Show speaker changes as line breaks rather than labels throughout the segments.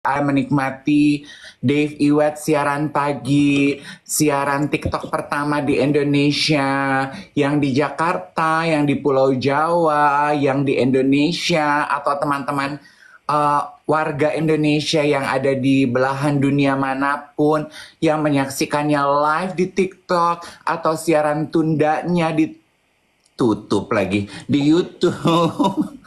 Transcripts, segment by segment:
menikmati Dave Iwet siaran pagi, siaran TikTok pertama di Indonesia, yang di Jakarta, yang di Pulau Jawa, yang di Indonesia, atau teman-teman warga Indonesia yang ada di belahan dunia manapun yang menyaksikannya live di TikTok atau siaran tundanya ditutup lagi di YouTube.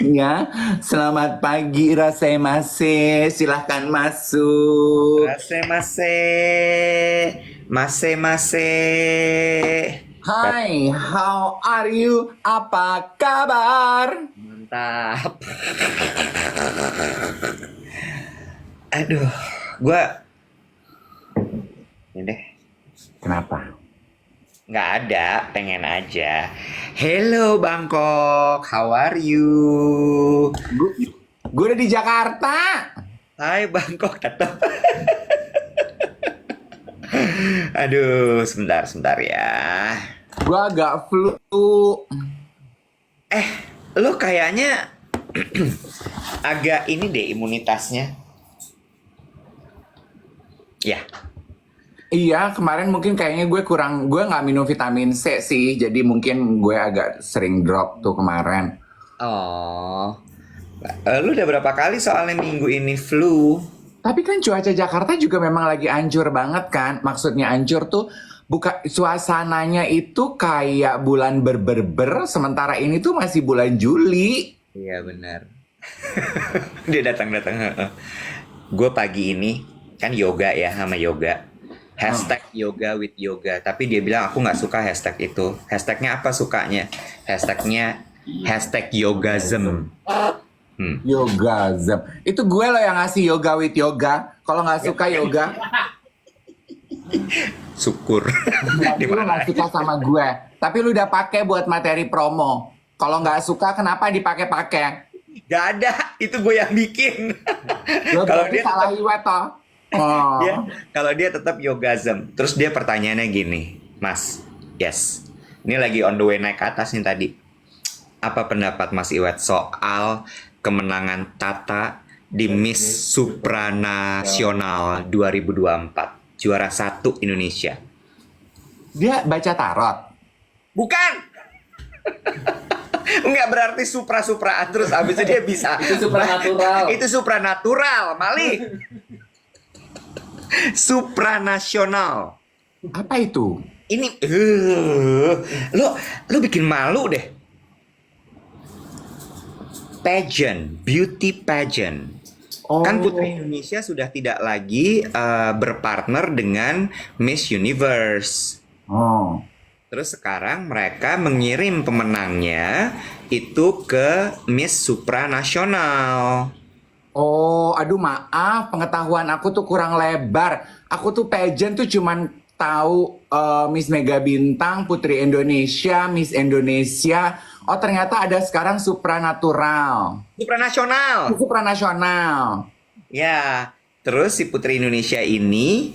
Ya, selamat pagi Rasemase, silahkan masuk.
Mase, mase, mase.
Hai, how are you? Apa kabar?
Mantap. Aduh, gua ini deh.
Kenapa?
Nggak ada, pengen aja. Hello Bangkok, how are you?
Gue udah di Jakarta.
Hai Bangkok, tetap. Aduh, sebentar ya.
Gue agak flu.
Lo kayaknya agak ini deh imunitasnya. Ya,
Iya, kemarin mungkin kayaknya gue nggak minum vitamin C sih, jadi mungkin gue agak sering drop tuh kemarin.
oh. Lu udah berapa kali soalnya minggu ini flu?
Tapi kan cuaca Jakarta juga memang lagi hancur banget kan. Maksudnya hancur tuh suasananya itu kayak bulan berber, sementara ini tuh masih bulan Juli.
Iya benar. Dia datang-datang. Gue pagi ini kan yoga ya sama yoga. Hashtag yoga with yoga. Tapi dia bilang aku nggak suka hashtag itu. Hashtagnya apa sukanya? Hashtagnya hashtag yogasm.
Yoga Zam. Itu gue loh yang ngasih yoga with yoga. Kalau nggak suka yoga,
Syukur.
berarti lu nggak suka sama gue. Tapi lu udah pakai buat materi promo. Kalau nggak suka, kenapa dipakai-pakai?
Gak ada, itu gue yang bikin.
Lo
Kalau
berarti
dia
salah
tetap
Iwet toh. Oh.
kalau dia tetap yogasm. Terus dia pertanyaannya gini, Mas, yes. Ini lagi on the way naik ke atas nih tadi. Apa pendapat Mas Iwet soal kemenangan Tata di Miss Supranasional 2024? Juara 1 Indonesia.
Dia baca tarot.
Bukan! Enggak berarti supra-supraan terus abis itu dia bisa.
Itu supranatural.
Itu supranatural, Mali. Supranasional.
Apa itu?
Ini lo bikin malu deh. Pageant, beauty pageant.
Oh.
Kan Putri Indonesia sudah tidak lagi berpartner dengan Miss Universe.
Oh.
Terus sekarang mereka mengirim pemenangnya itu ke Miss Supranasional.
Oh, aduh maaf, pengetahuan aku tuh kurang lebar. Aku tuh pageant tuh cuman tahu Miss Mega Bintang, Putri Indonesia, Miss Indonesia. Oh, ternyata ada sekarang Supranatural.
Supranasional.
Supranasional.
Ya, terus si Putri Indonesia ini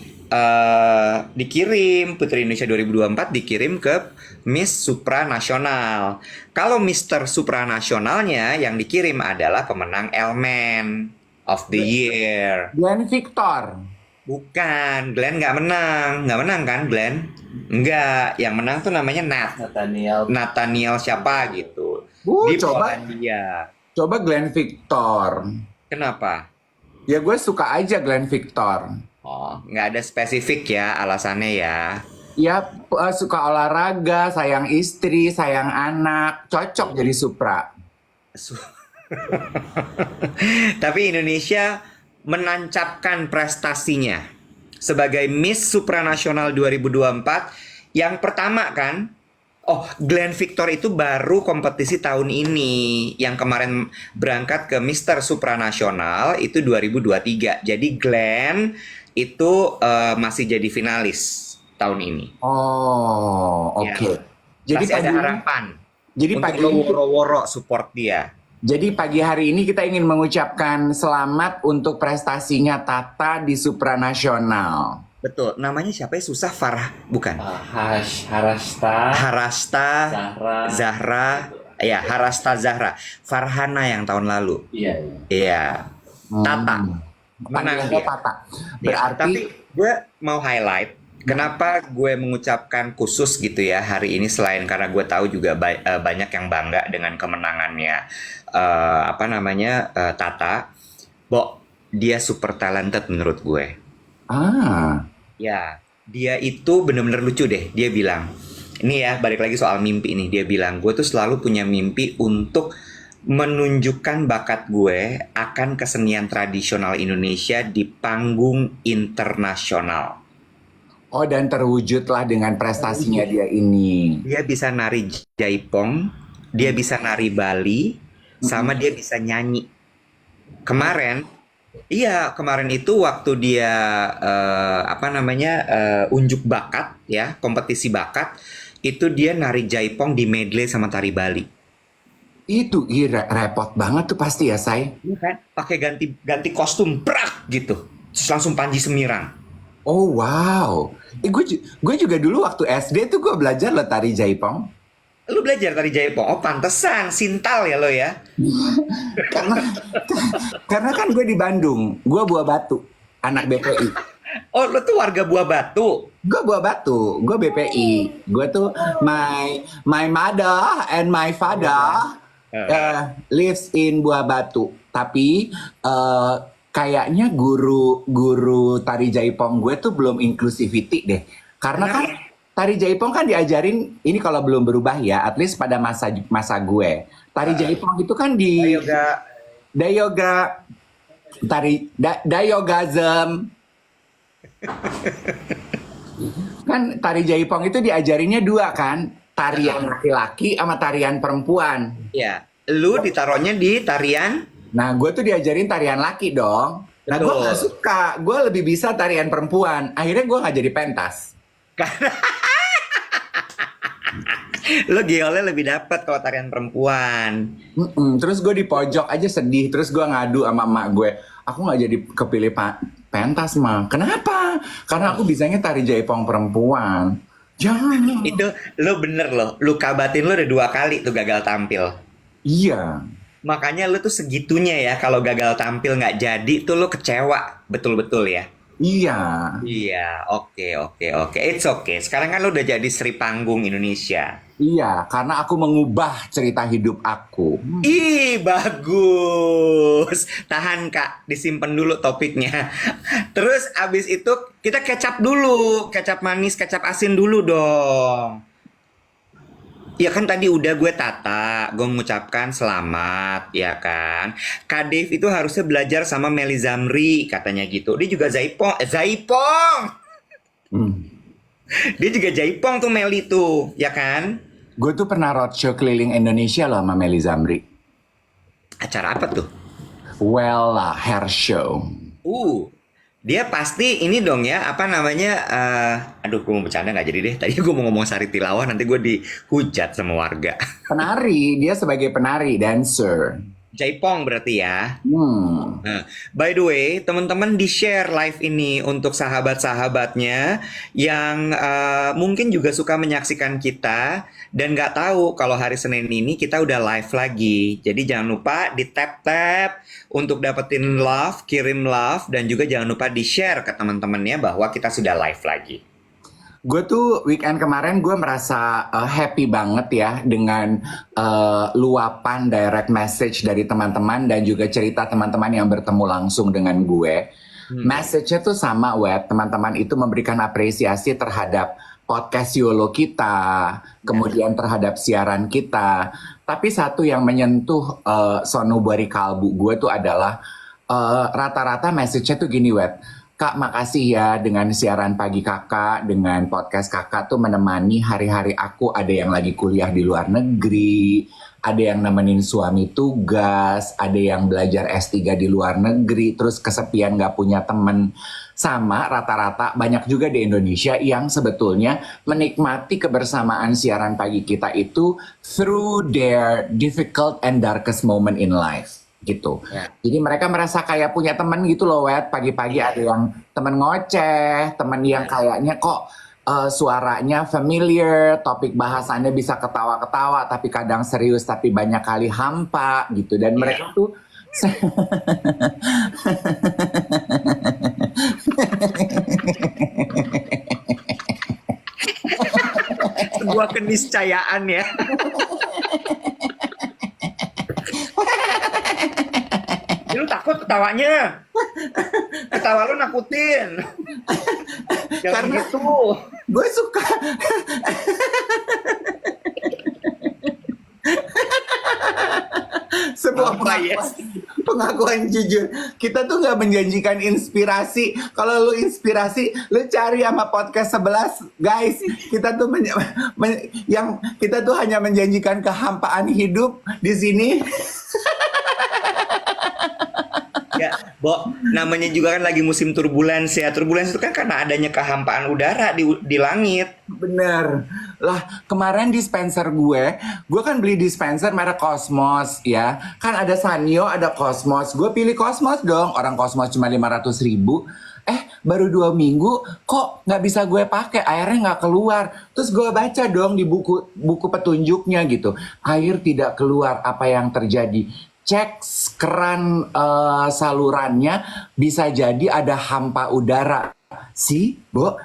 dikirim, Putri Indonesia 2024 dikirim ke Miss Supranasional. Kalau Mister Supranasionalnya yang dikirim adalah pemenang Elman of the Year.
Glenn Victor.
Bukan, Glenn nggak menang kan Glenn? Nggak, yang menang tuh namanya Nathaniel siapa gitu. Di
Coba
Polandia.
Glenn Victor.
Kenapa?
Ya gue suka aja Glenn Victor.
Oh, nggak ada spesifik ya alasannya ya.
Ya suka olahraga, sayang istri, sayang anak, cocok jadi Supra.
Tapi Indonesia menancapkan prestasinya sebagai Miss Supranasional 2024 yang pertama kan. Oh, Glenn Victor itu baru kompetisi tahun ini. Yang kemarin berangkat ke Mister Supranasional itu 2023. Jadi Glenn itu masih jadi finalis tahun ini.
Oh, oke.
Ya.
Jadi
Masih ada
pagi
harapan
jadi
untuk
pagi
lo woro-woro support dia.
Jadi pagi hari ini kita ingin mengucapkan selamat untuk prestasinya Tata di Supranasional.
Betul, namanya siapa ya? Susah Farah, bukan?
Harasta,
Harasta
Zahra.
Zahra. Ya, Harasta Zahra. Farhana yang tahun lalu.
Iya.
Iya. Tata. Menang
Panggilannya
dia.
Tata.
Ya,
Berarti
tapi gue mau highlight kenapa gue mengucapkan khusus gitu ya hari ini selain karena gue tahu juga banyak yang bangga dengan kemenangannya Tata. Bo, dia super talented menurut gue.
ah,
Ya, dia itu bener-bener lucu deh. Dia bilang, ini ya balik lagi soal mimpi ini. Dia bilang, gue tuh selalu punya mimpi untuk menunjukkan bakat gue akan kesenian tradisional Indonesia di panggung internasional.
oh dan terwujudlah dengan prestasinya dia ini.
Dia bisa nari jaipong, dia bisa nari Bali, sama dia bisa nyanyi. Kemarin, iya kemarin itu waktu dia unjuk bakat ya, kompetisi bakat, itu dia nari jaipong di medley sama tari Bali.
Itu repot banget tuh pasti ya, Say.
Iya kan? Pakai ganti kostum, brak gitu. Terus langsung Panji Semirang.
Oh wow. Gue juga dulu waktu SD tuh gue belajar loh tari jaipong.
Lu belajar tari jaipong? Oh pantesan, sintal ya lo ya.
Karena karena kan gue di Bandung, gue Buah Batu, anak BPI.
Oh lo tuh warga Buah Batu.
Gue Buah Batu, gue BPI. Gue tuh my mother and my father lives in Buah Batu. Tapi kayaknya guru tari jaipong gue tuh belum inclusivity deh. Karena kan tari jaipong kan diajarin ini kalau belum berubah ya, at least pada masa gue. Tari jaipong itu kan di
Yoga.
Dayoga Dayogasm. Kan tari jaipong itu diajarinnya dua kan, tarian laki-laki sama tarian perempuan.
Ya, lu ditaruhnya di tarian.
Nah, gue tuh diajarin tarian laki dong. Nah, gue
Betul.
gak suka. Gue lebih bisa tarian perempuan. Akhirnya gue gak jadi pentas.
Lo geolnya lebih dapat kalau tarian perempuan.
Terus gue di pojok aja sedih. Terus gue ngadu sama emak gue. Aku gak jadi kepilih pentas, Ma. Kenapa? Karena aku bisanya tari jaipong perempuan. Jangan.
Itu lo bener lo. Luka batin lo udah 2 kali tuh gagal tampil.
Iya.
Makanya lo tuh segitunya ya kalau gagal tampil nggak jadi tuh lo kecewa. Betul-betul ya.
Iya.
Iya, oke. It's okay. Sekarang kan lo udah jadi Sri Panggung Indonesia.
Iya, karena aku mengubah cerita hidup aku.
Ih, bagus. Tahan Kak, disimpan dulu topiknya. Terus abis itu kita kecap dulu. Kecap manis, kecap asin dulu dong. Ya kan tadi udah gue tata, gue mengucapkan selamat, ya kan. Kak Dave itu harusnya belajar sama Meli Zamri, katanya gitu. Dia juga jaipong, jaipong!
Hmm.
Dia juga jaipong tuh Meli tuh, ya kan.
Gue tuh pernah roadshow keliling Indonesia loh sama Meli Zamri.
Acara apa tuh?
Well lah, hair show.
Dia pasti ini dong ya, aduh gue mau bercanda nggak jadi deh. Tadi gue mau ngomong Sari Tilawa, nanti gue dihujat sama warga.
Penari, dia sebagai penari, dancer.
Jaipong berarti ya.
Hmm.
By the way, teman-teman di-share live ini untuk sahabat-sahabatnya yang mungkin juga suka menyaksikan kita dan nggak tahu kalau hari Senin ini kita udah live lagi. Jadi jangan lupa di-tap-tap untuk dapetin love, kirim love, dan juga jangan lupa di-share ke teman-temannya bahwa kita sudah live lagi.
Gue tuh weekend kemarin gue merasa happy banget ya dengan luapan direct message dari teman-teman dan juga cerita teman-teman yang bertemu langsung dengan gue. Message-nya tuh sama, Web. Teman-teman itu memberikan apresiasi terhadap podcast YOLO kita, kemudian terhadap siaran kita. Tapi satu yang menyentuh sonubari kalbu gue tuh adalah rata-rata message-nya tuh gini, Web. Kak, makasih ya dengan siaran pagi kakak, dengan podcast kakak tuh menemani hari-hari aku. Ada yang lagi kuliah di luar negeri, ada yang nemenin suami tugas, ada yang belajar S3 di luar negeri, terus kesepian gak punya temen. Sama rata-rata banyak juga di Indonesia yang sebetulnya menikmati kebersamaan siaran pagi kita itu through their difficult and darkest moment in life. Gitu.
Ya.
Jadi mereka merasa kayak punya temen gitu loh, Wet. Pagi-pagi ada yang temen ngoceh, temen yang kayaknya kok suaranya familiar, topik bahasannya bisa ketawa-ketawa, tapi kadang serius, tapi banyak kali hampa gitu. Dan mereka tuh
Sebuah keniscayaan ya. Lu takut ketawanya. Ketawa lu nakutin. Jangan
Karena
gitu.
gue suka sebuah
Apa ya?
pengakuan jujur. Kita tuh nggak menjanjikan inspirasi. Kalau lu inspirasi, lu cari sama podcast 11, guys. Kita tuh yang kita tuh hanya menjanjikan kehampaan hidup di sini.
Ya, Bo, namanya juga kan lagi musim turbulens ya. Turbulens itu kan karena adanya kehampaan udara di langit.
Bener. Lah, kemarin dispenser gue kan beli dispenser merek Cosmos ya. Kan ada Sanyo, ada Cosmos. Gue pilih Cosmos dong. Orang Cosmos cuma 500.000. Baru 2 minggu kok nggak bisa gue pakai, airnya nggak keluar. Terus gue baca dong di buku petunjuknya gitu. Air tidak keluar, apa yang terjadi? Cek keran salurannya, bisa jadi ada hampa udara. Bo,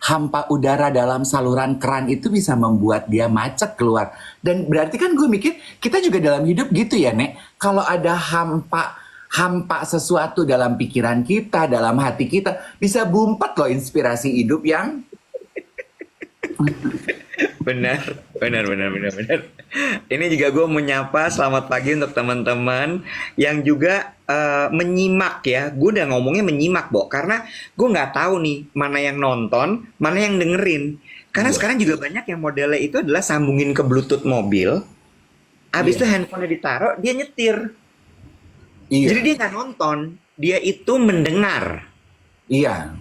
hampa udara dalam saluran keran itu bisa membuat dia macet keluar. Dan berarti kan gue mikir, kita juga dalam hidup gitu ya, Nek. Kalau ada hampa sesuatu dalam pikiran kita, dalam hati kita, bisa bumpet loh inspirasi hidup yang
Benar. Ini juga gue menyapa selamat pagi untuk teman-teman yang juga menyimak ya. Gue udah ngomongnya menyimak, Bo, karena gue nggak tahu nih mana yang nonton, mana yang dengerin. Karena
Iya.
sekarang juga banyak yang modelnya itu adalah sambungin ke Bluetooth mobil, habis
Iya.
itu handphonenya ditaruh, dia nyetir.
Iya.
Jadi dia nggak nonton, dia itu mendengar.
Iya.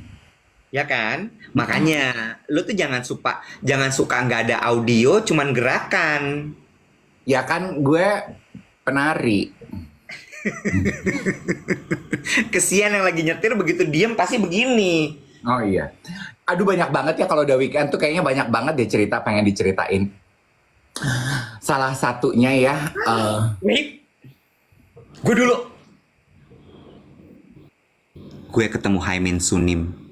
Ya kan? Makanya lu tuh jangan suka nggak ada audio, cuman gerakan.
Ya kan gue penari.
Kesian yang lagi nyetir begitu diem pasti begini.
Oh iya. Aduh, banyak banget ya kalau udah weekend tuh kayaknya banyak banget deh cerita pengen diceritain. Salah satunya ya,
Wait, gue dulu. Gue ketemu Haimin Sunim.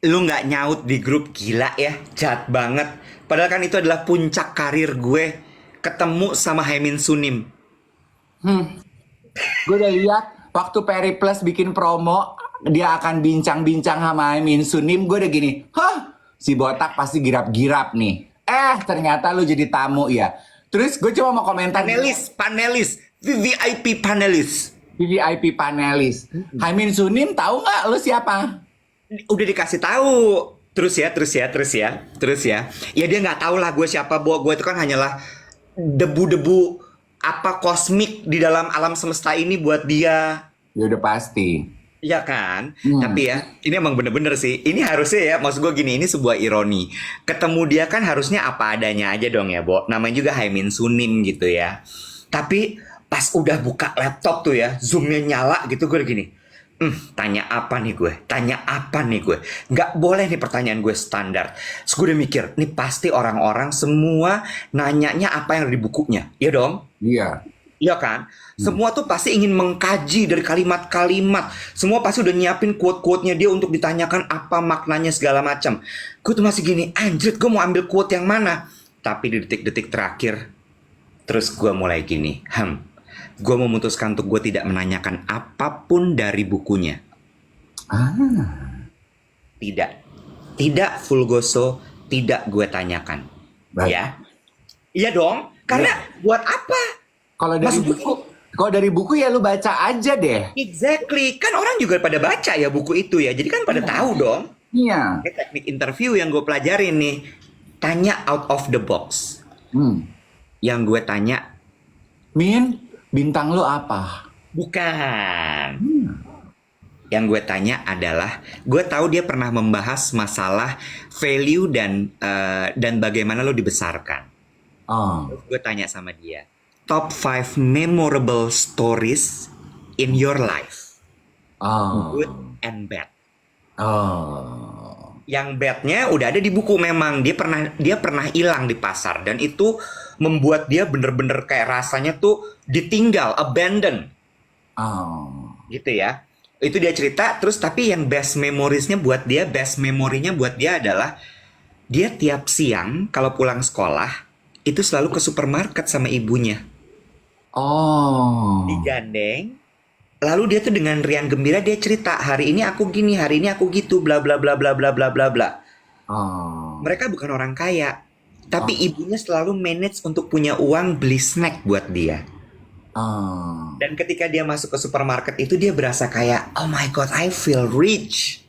Lu nggak nyaut di grup, gila ya, jahat banget. Padahal kan itu adalah puncak karir gue, ketemu sama Haimin Sunim.
gue udah lihat waktu Periplus bikin promo, dia akan bincang-bincang sama Amin Sunim. Gue udah gini, si botak pasti girap-girap nih. Ternyata lu jadi tamu ya. Terus gue cuma mau komentar.
Panelis, VVIP panelis.
VIP panelis. Haimin Sunim tahu nggak lu siapa?
Udah dikasih tahu. Terus ya. Ya dia nggak tahu lah gue siapa, Bo. Gue itu kan hanyalah debu-debu apa kosmik di dalam alam semesta ini buat dia.
Ya udah pasti.
Iya kan? Tapi ya, ini emang bener-bener sih. Ini harusnya ya, maksud gue gini, ini sebuah ironi. Ketemu dia kan harusnya apa adanya aja dong ya, Bo. Namanya juga Haimin Sunim gitu ya. Tapi pas udah buka laptop tuh ya, zoomnya nyala gitu, gue udah gini. Tanya apa nih gue? Nggak boleh nih pertanyaan gue standar. Terus gue udah mikir, nih pasti orang-orang semua nanyanya apa yang ada di bukunya. Iya dong?
Iya.
Iya kan? Semua tuh pasti ingin mengkaji dari kalimat-kalimat. Semua pasti udah nyiapin quote-quote-nya dia untuk ditanyakan apa maknanya segala macam. Gue tuh masih gini, anjir, gue mau ambil quote yang mana? Tapi di detik-detik terakhir, terus gue mulai gini, gue memutuskan untuk gue tidak menanyakan apapun dari bukunya. Tidak Fulgoso, tidak gue tanyakan.
Baik.
Ya, iya dong. Karena buat apa?
Kalau dari buku ya lu baca aja deh.
Exactly, kan orang juga pada baca ya buku itu ya, jadi kan pada tahu dong.
Iya.
Ini teknik interview yang gue pelajarin nih, tanya out of the box. Yang gue tanya,
Min, bintang lu apa?
bukan. Yang gue tanya adalah, gue tahu dia pernah membahas masalah value dan bagaimana lo dibesarkan. Terus gue tanya sama dia, top 5 memorable stories in your life, good and bad. yang bednya udah ada di buku. Memang dia pernah hilang di pasar, dan itu membuat dia bener-bener kayak rasanya tuh ditinggal, abandon
Oh.
gitu ya. Itu dia cerita. Terus tapi yang best memorinya buat dia adalah dia tiap siang kalau pulang sekolah itu selalu ke supermarket sama ibunya,
Oh.
digandeng. Lalu dia tuh dengan riang gembira dia cerita, hari ini aku gini, hari ini aku gitu, bla bla bla bla bla bla bla bla.
Oh.
Mereka bukan orang kaya, tapi ibunya selalu manage untuk punya uang beli snack buat dia.
Oh.
Dan ketika dia masuk ke supermarket itu dia berasa kayak, oh my god, I feel rich.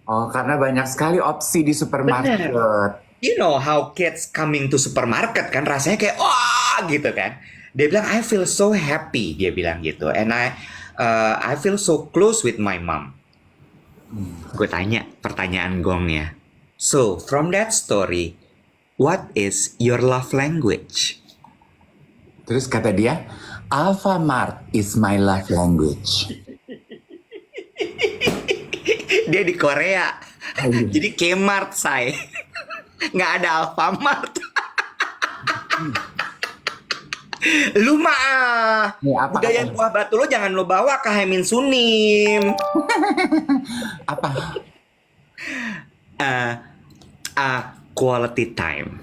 Oh, karena banyak sekali opsi di supermarket.
You know how kids coming to supermarket kan rasanya kayak wah gitu kan. Dia bilang I feel so happy, dia bilang gitu. And I feel so close with my mom. Gue tanya pertanyaan gongnya. So from that story, what is your love language?
Terus kata dia, Alfamart is my love language.
Dia di Korea. Jadi Kmart say. Nggak ada Alfamart. Lu mah
Nih, apa?
budaya buah batu lo jangan lo bawa ke Hemin Sunim.
Apa?
Quality time.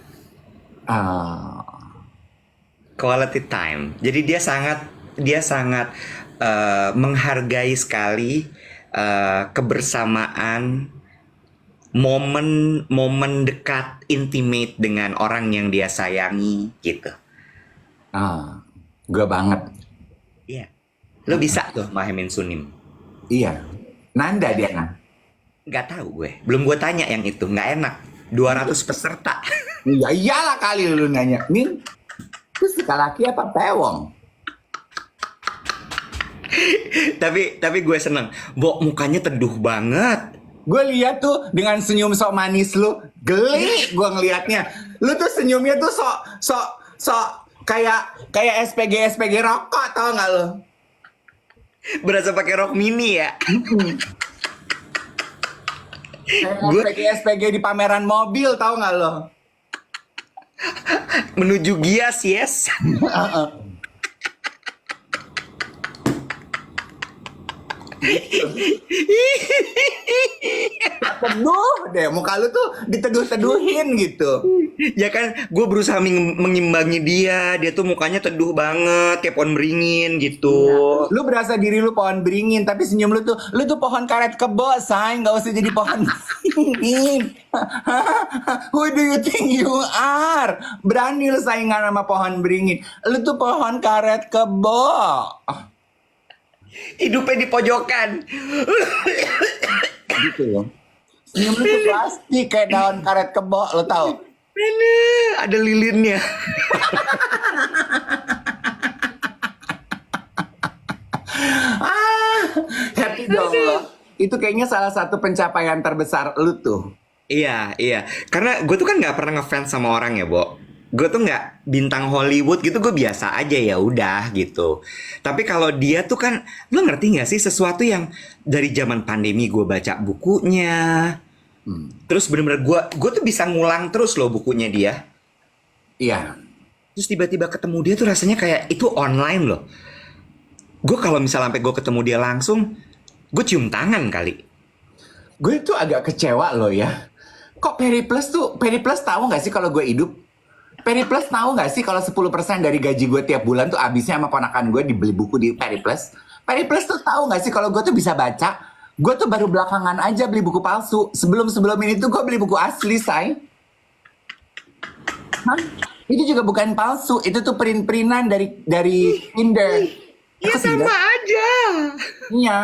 Ah.
Quality time. Jadi dia sangat menghargai sekali kebersamaan, momen dekat, intimate dengan orang yang dia sayangi gitu.
Gue banget.
Iya. Lo bisa tuh Mahemin Sunim.
Iya. Nanda dia kan.
Nggak tahu gue. Belum gue tanya yang itu. Nggak enak. 200 peserta.
Ya iyalah kali lu nanya. Nih, terus laki apa pewong?
tapi gue seneng. Bo, mukanya teduh banget.
Gue lihat tuh dengan senyum sok manis lu, geli gue ngelihatnya. Lu tuh senyumnya tuh sok kayak SPG rokok, tau nggak lu?
Berasa pakai rok mini ya.
Kayak SPG di pameran mobil, tau nggak lo?
Menuju Gias, yes.
Teduh deh, muka lu tuh diteduh-teduhin gitu.
Ya kan, gue berusaha mengimbangi dia. Dia tuh mukanya teduh banget, kayak pohon beringin gitu.
Lu berasa diri lu pohon beringin, tapi senyum lu tuh pohon karet kebo, say. Nggak usah jadi pohon beringin. Who do you think you are? Berani lu saingan sama pohon beringin. Lu tuh pohon karet kebo.
Hidupnya di pojokan.
Gitu loh. Senyum lu tuh plastik kayak daun karet kebo, lo tau?
Ada lilinnya.
Happy dong lo. Itu kayaknya salah satu pencapaian terbesar lu tuh.
Iya. Karena gue tuh kan nggak pernah ngefans sama orang ya, Bo. Gue tuh nggak bintang Hollywood gitu, gue biasa aja ya udah gitu. Tapi kalau dia tuh kan, lo ngerti nggak sih sesuatu yang dari zaman pandemi gue baca bukunya. Terus bener-bener gue tuh bisa ngulang terus loh bukunya dia.
Iya.
Terus tiba-tiba ketemu dia tuh rasanya kayak itu online loh. Gue kalau misalnya sampai gue ketemu dia langsung, gue cium tangan kali.
Gue tuh agak kecewa loh ya. Kok Periplus tahu nggak sih kalau gue hidup? Periplus tahu nggak sih kalau 10% dari gaji gue tiap bulan tuh habisnya sama ponakan gue dibeli buku di Periplus? Periplus tuh tahu nggak sih kalau gue tuh bisa baca? Gue tuh baru belakangan aja beli buku palsu. Sebelum ini tuh gue beli buku asli, say. Hah? Itu juga bukan palsu. Itu tuh print-printan dari Tinder.
Ya sama aja.
Iya.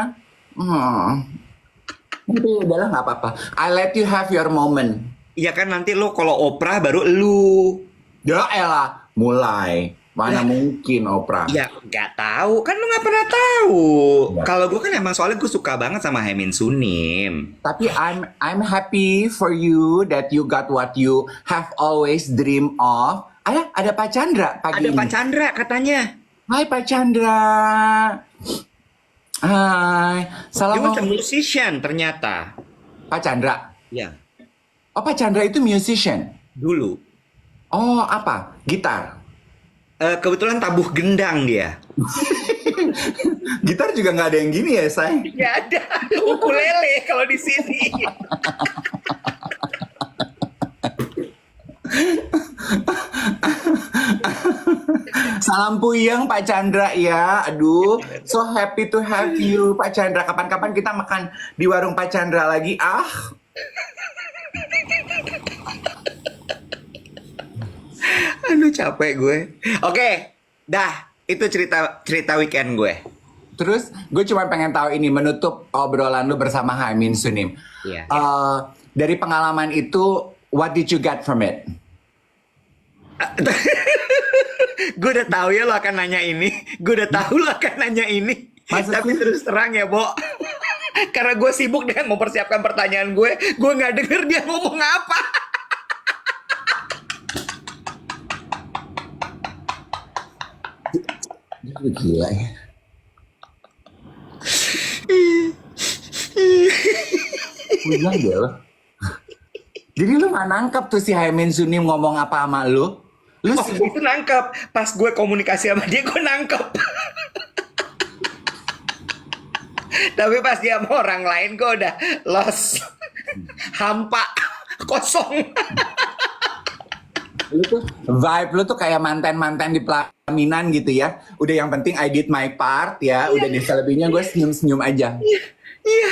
Tapi udahlah nggak apa-apa. I let you have your moment.
Iya kan nanti lo kalau Oprah baru lu.
Ya elah, mulai. Mana mungkin Oprah.
Ya nggak tahu, kan lu nggak pernah tahu.
Ya.
Kalau gue kan emang soalnya gue suka banget sama Hemin Sunim.
Tapi I'm happy for you that you got what you have always dream of. Ada Pak Chandra pagi
Ada
ini.
Pak Chandra katanya.
Hai Pak Chandra. Hai.
Dia was a
Salam
musician ternyata.
Pak Chandra.
Ya.
Oh, Pak Chandra itu musician.
dulu.
Oh, apa? Gitar.
Kebetulan tabuh gendang dia.
Gitar juga nggak ada yang gini ya, Say?
Nggak ada ukulele kalau di sini.
Salam puyeng Pak Chandra ya. Aduh, so happy to have you Pak Chandra. Kapan-kapan kita makan di warung Pak Chandra lagi. Ah,
Aduh capek gue. Oke, dah itu cerita cerita weekend gue.
terus gue cuma pengen tahu ini menutup obrolan lu bersama Haimin Sunim.
Iya.
Dari pengalaman itu, what did you get from it?
Gue udah tahu ya lo akan nanya ini. Gue udah tahu lo akan nanya ini.
Maksudnya-
Tapi terus terang ya, Bo. Karena gue sibuk dengan mempersiapkan pertanyaan gue nggak denger dia ngomong apa.
Gila ya. Pulang deh lo. Jadi lu gak nangkep tuh si Haimin Sunim ngomong apa sama lu? Lu
Oh,
sibuk.
itu nangkep. Pas gue komunikasi sama dia, gue nangkep. Tapi pas dia sama orang lain, gue udah lost. Hampa. Kosong.
Lu tuh vibe lu tuh kayak mantan-mantan di pelaminan gitu ya. Udah yang penting I did my part ya. Udah deh selebihnya gue senyum-senyum aja.
Iya.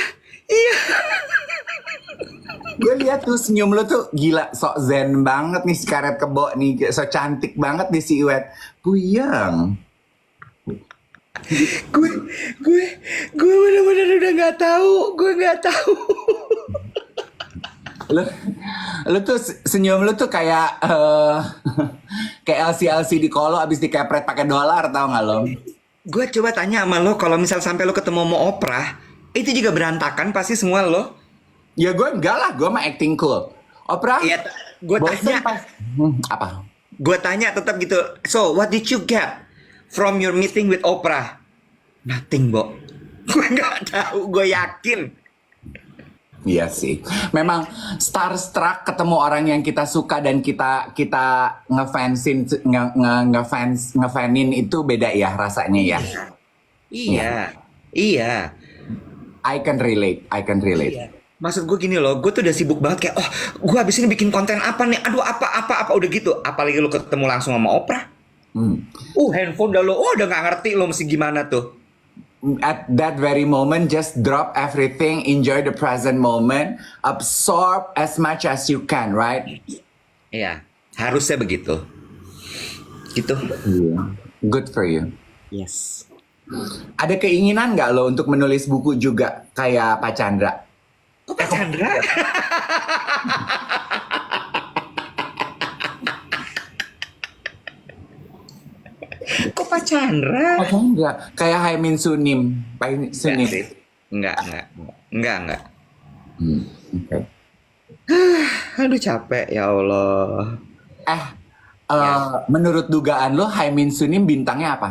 Gue lihat tuh senyum lu tuh gila, sok zen banget nih si Karet Kebo nih, so cantik banget nih si Iwet. Puyeng.
Gue bener-bener udah nggak tahu. Gue nggak tahu.
Lu tuh senyum lu tuh kayak kayak LC di Kolo abis dikepret pakai dolar, tau gak lo?
Gue coba tanya sama lo, kalau misal sampai lo ketemu sama Oprah, itu juga berantakan pasti semua lo.
Ya gue enggak lah, gue mah acting cool. Oprah?
Iya, gue
bosen
tanya.
pas. Apa?
Gue tanya tetap gitu. So, what did you get from your meeting with Oprah? Nothing, Bo. Gue nggak tahu. Gue yakin.
Iya sih. Memang starstruck ketemu orang yang kita suka dan kita ngefanin itu beda ya rasanya ya.
Iya.
I can relate.
Maksud gue gini loh, gue tuh udah sibuk banget kayak, oh, gue abis ini bikin konten apa nih? Aduh, apa, udah gitu. Apalagi lo ketemu langsung sama Oprah. Handphone dah lo, udah nggak ngerti lo mesti gimana tuh.
At that very moment, just drop everything, enjoy the present moment, absorb as much as you can, right?
Iya, harusnya begitu. Gitu.
Good for you.
Yes.
Ada keinginan nggak lo untuk menulis buku juga kayak Pak Chandra?
Kok Pak Chandra? Kok Pak Chandra?
Pak Chandra, kayak Haimin Sunim, Pak Sunim.
Enggak.
Oke.
Aduh capek ya Allah.
Menurut dugaan lo, Haimin Sunim bintangnya apa?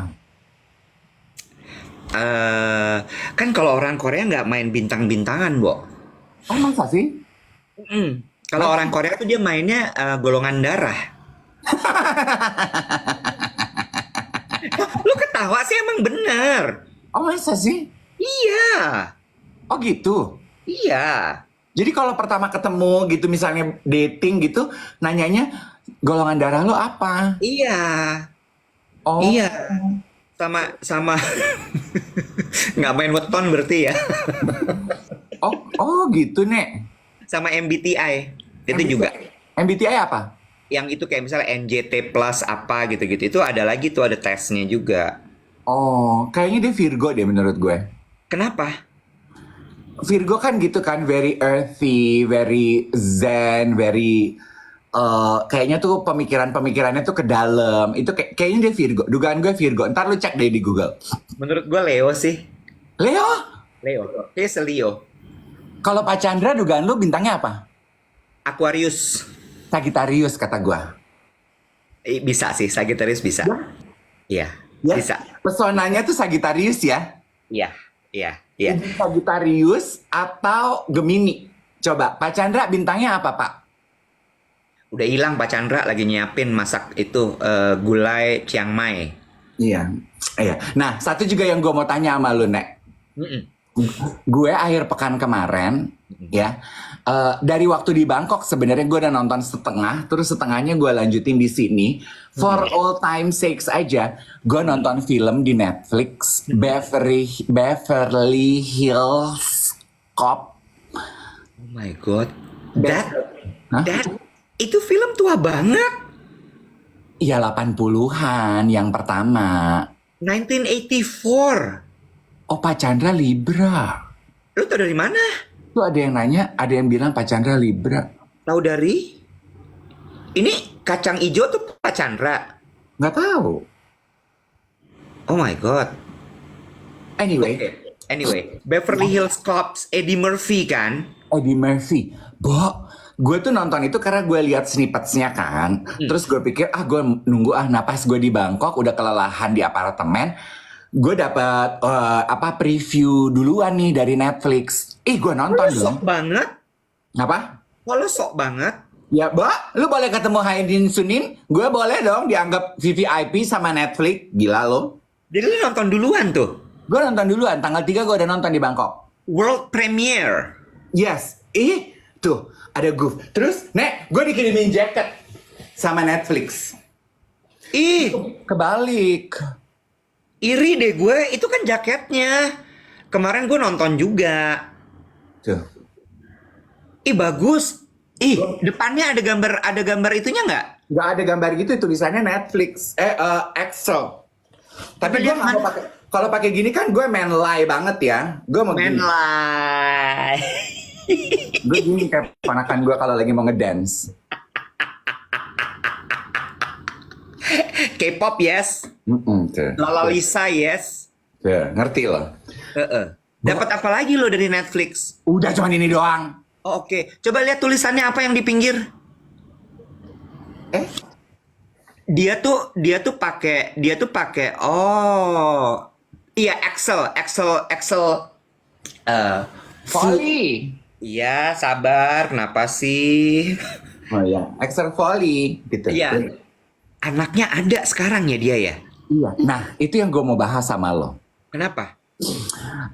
Kan kalau orang Korea nggak main bintang-bintangan, Bo.
Oh masa sih?
Kalau orang Korea tuh dia mainnya golongan darah. Lu ketawa sih emang bener.
Oh masa sih?
Iya.
Oh gitu?
Iya.
Jadi kalau pertama ketemu gitu misalnya dating gitu, nanyanya golongan darah lo apa?
Iya.
Oh.
Iya. Sama nggak main weton berarti ya.
Oh gitu Nek.
Sama MBTI itu juga.
MBTI apa?
Yang itu kayak misalnya NJT plus apa gitu-gitu. Itu ada lagi tuh, ada tesnya juga.
Oh, kayaknya dia Virgo deh menurut gue.
Kenapa?
Virgo kan gitu kan, very earthy, very zen, very kayaknya tuh pemikirannya tuh ke dalam. Itu kayaknya dia Virgo. Dugaan gue Virgo. Ntar lu cek deh di Google.
Menurut gue Leo sih.
Leo?
He's a Leo.
Kalau Pak Chandra dugaan lu bintangnya apa?
Aquarius.
Sagittarius kata gue.
Bisa sih, Sagittarius bisa. Iya,
Ya,
bisa.
pesonanya tuh Sagittarius ya.
Iya.
Ini Sagittarius atau Gemini? Coba, Pak Chandra bintangnya apa, Pak?
Udah hilang Pak Chandra lagi nyiapin masak itu gulai Chiang Mai.
Iya. Iya. Nah, satu juga yang gue mau tanya sama lu, Nek.
Mm-mm.
Gue akhir pekan kemarin, ya, dari waktu di Bangkok sebenarnya gue udah nonton setengah, terus setengahnya gue lanjutin di sini. For all time sakes aja, gue nonton film di Netflix, Beverly Hills Cop.
Oh my god.
Hah?
That itu film tua banget.
Iya 80-an yang pertama.
1984.
Oh, Pak Chandra Libra.
Lu tau dari mana?
Tuh ada yang nanya, ada yang bilang Pak Chandra Libra.
Tahu dari? Ini kacang ijo tuh Pak Chandra.
Nggak tahu.
Oh my god.
Anyway,
Anyway, Beverly Hills Cops, Eddie Murphy kan?
Eddie Murphy. Gue tuh nonton itu karena gue lihat snippetsnya kan. Terus gue pikir, gue nunggu nah pas gue di Bangkok udah kelelahan di apartemen. Gue dapat preview duluan nih dari Netflix. Gue nonton
Lu
dong.
sok banget.
Apa?
Kok lu sok banget?
Ya, lu boleh ketemu Haidin Sunin? Gue boleh dong dianggap VVIP sama Netflix. Gila lo.
Jadi lu nonton duluan tuh?
Gue nonton duluan, tanggal 3 gue udah nonton di Bangkok.
World premiere.
Yes. Tuh, ada Goof. Terus, Nek, gue dikirimin jaket sama Netflix.
Ih,
Kebalik.
iri deh gue. Itu kan jaketnya. Kemarin gue nonton juga.
Tuh.
Ih, bagus. Ih, depannya ada gambar itunya nggak?
Gak ada gambar gitu, tulisannya Netflix. Excel. Tapi gue
lihat
nggak mau
mana?
pakai. Kalau pakai gini kan gue menlay banget ya. Gue mau gini.
Menlay.
Gue gini kayak ponakan gue kalau lagi mau ngedance.
K-pop yes.
Tuh.
Lala Lisa yes.
Tuh, ngerti loh.
Dapat apa lagi lo dari Netflix?
Udah cuman ini doang.
Oh, oke. Coba lihat tulisannya apa yang di pinggir.
Eh?
Dia tuh pakai iya Excel
Volley.
Iya, sabar. Kenapa sih?
Oh ya, Excel volley gitu.
Iya. Anaknya ada sekarang ya dia ya?
Iya. Nah, itu yang gue mau bahas sama lo.
Kenapa?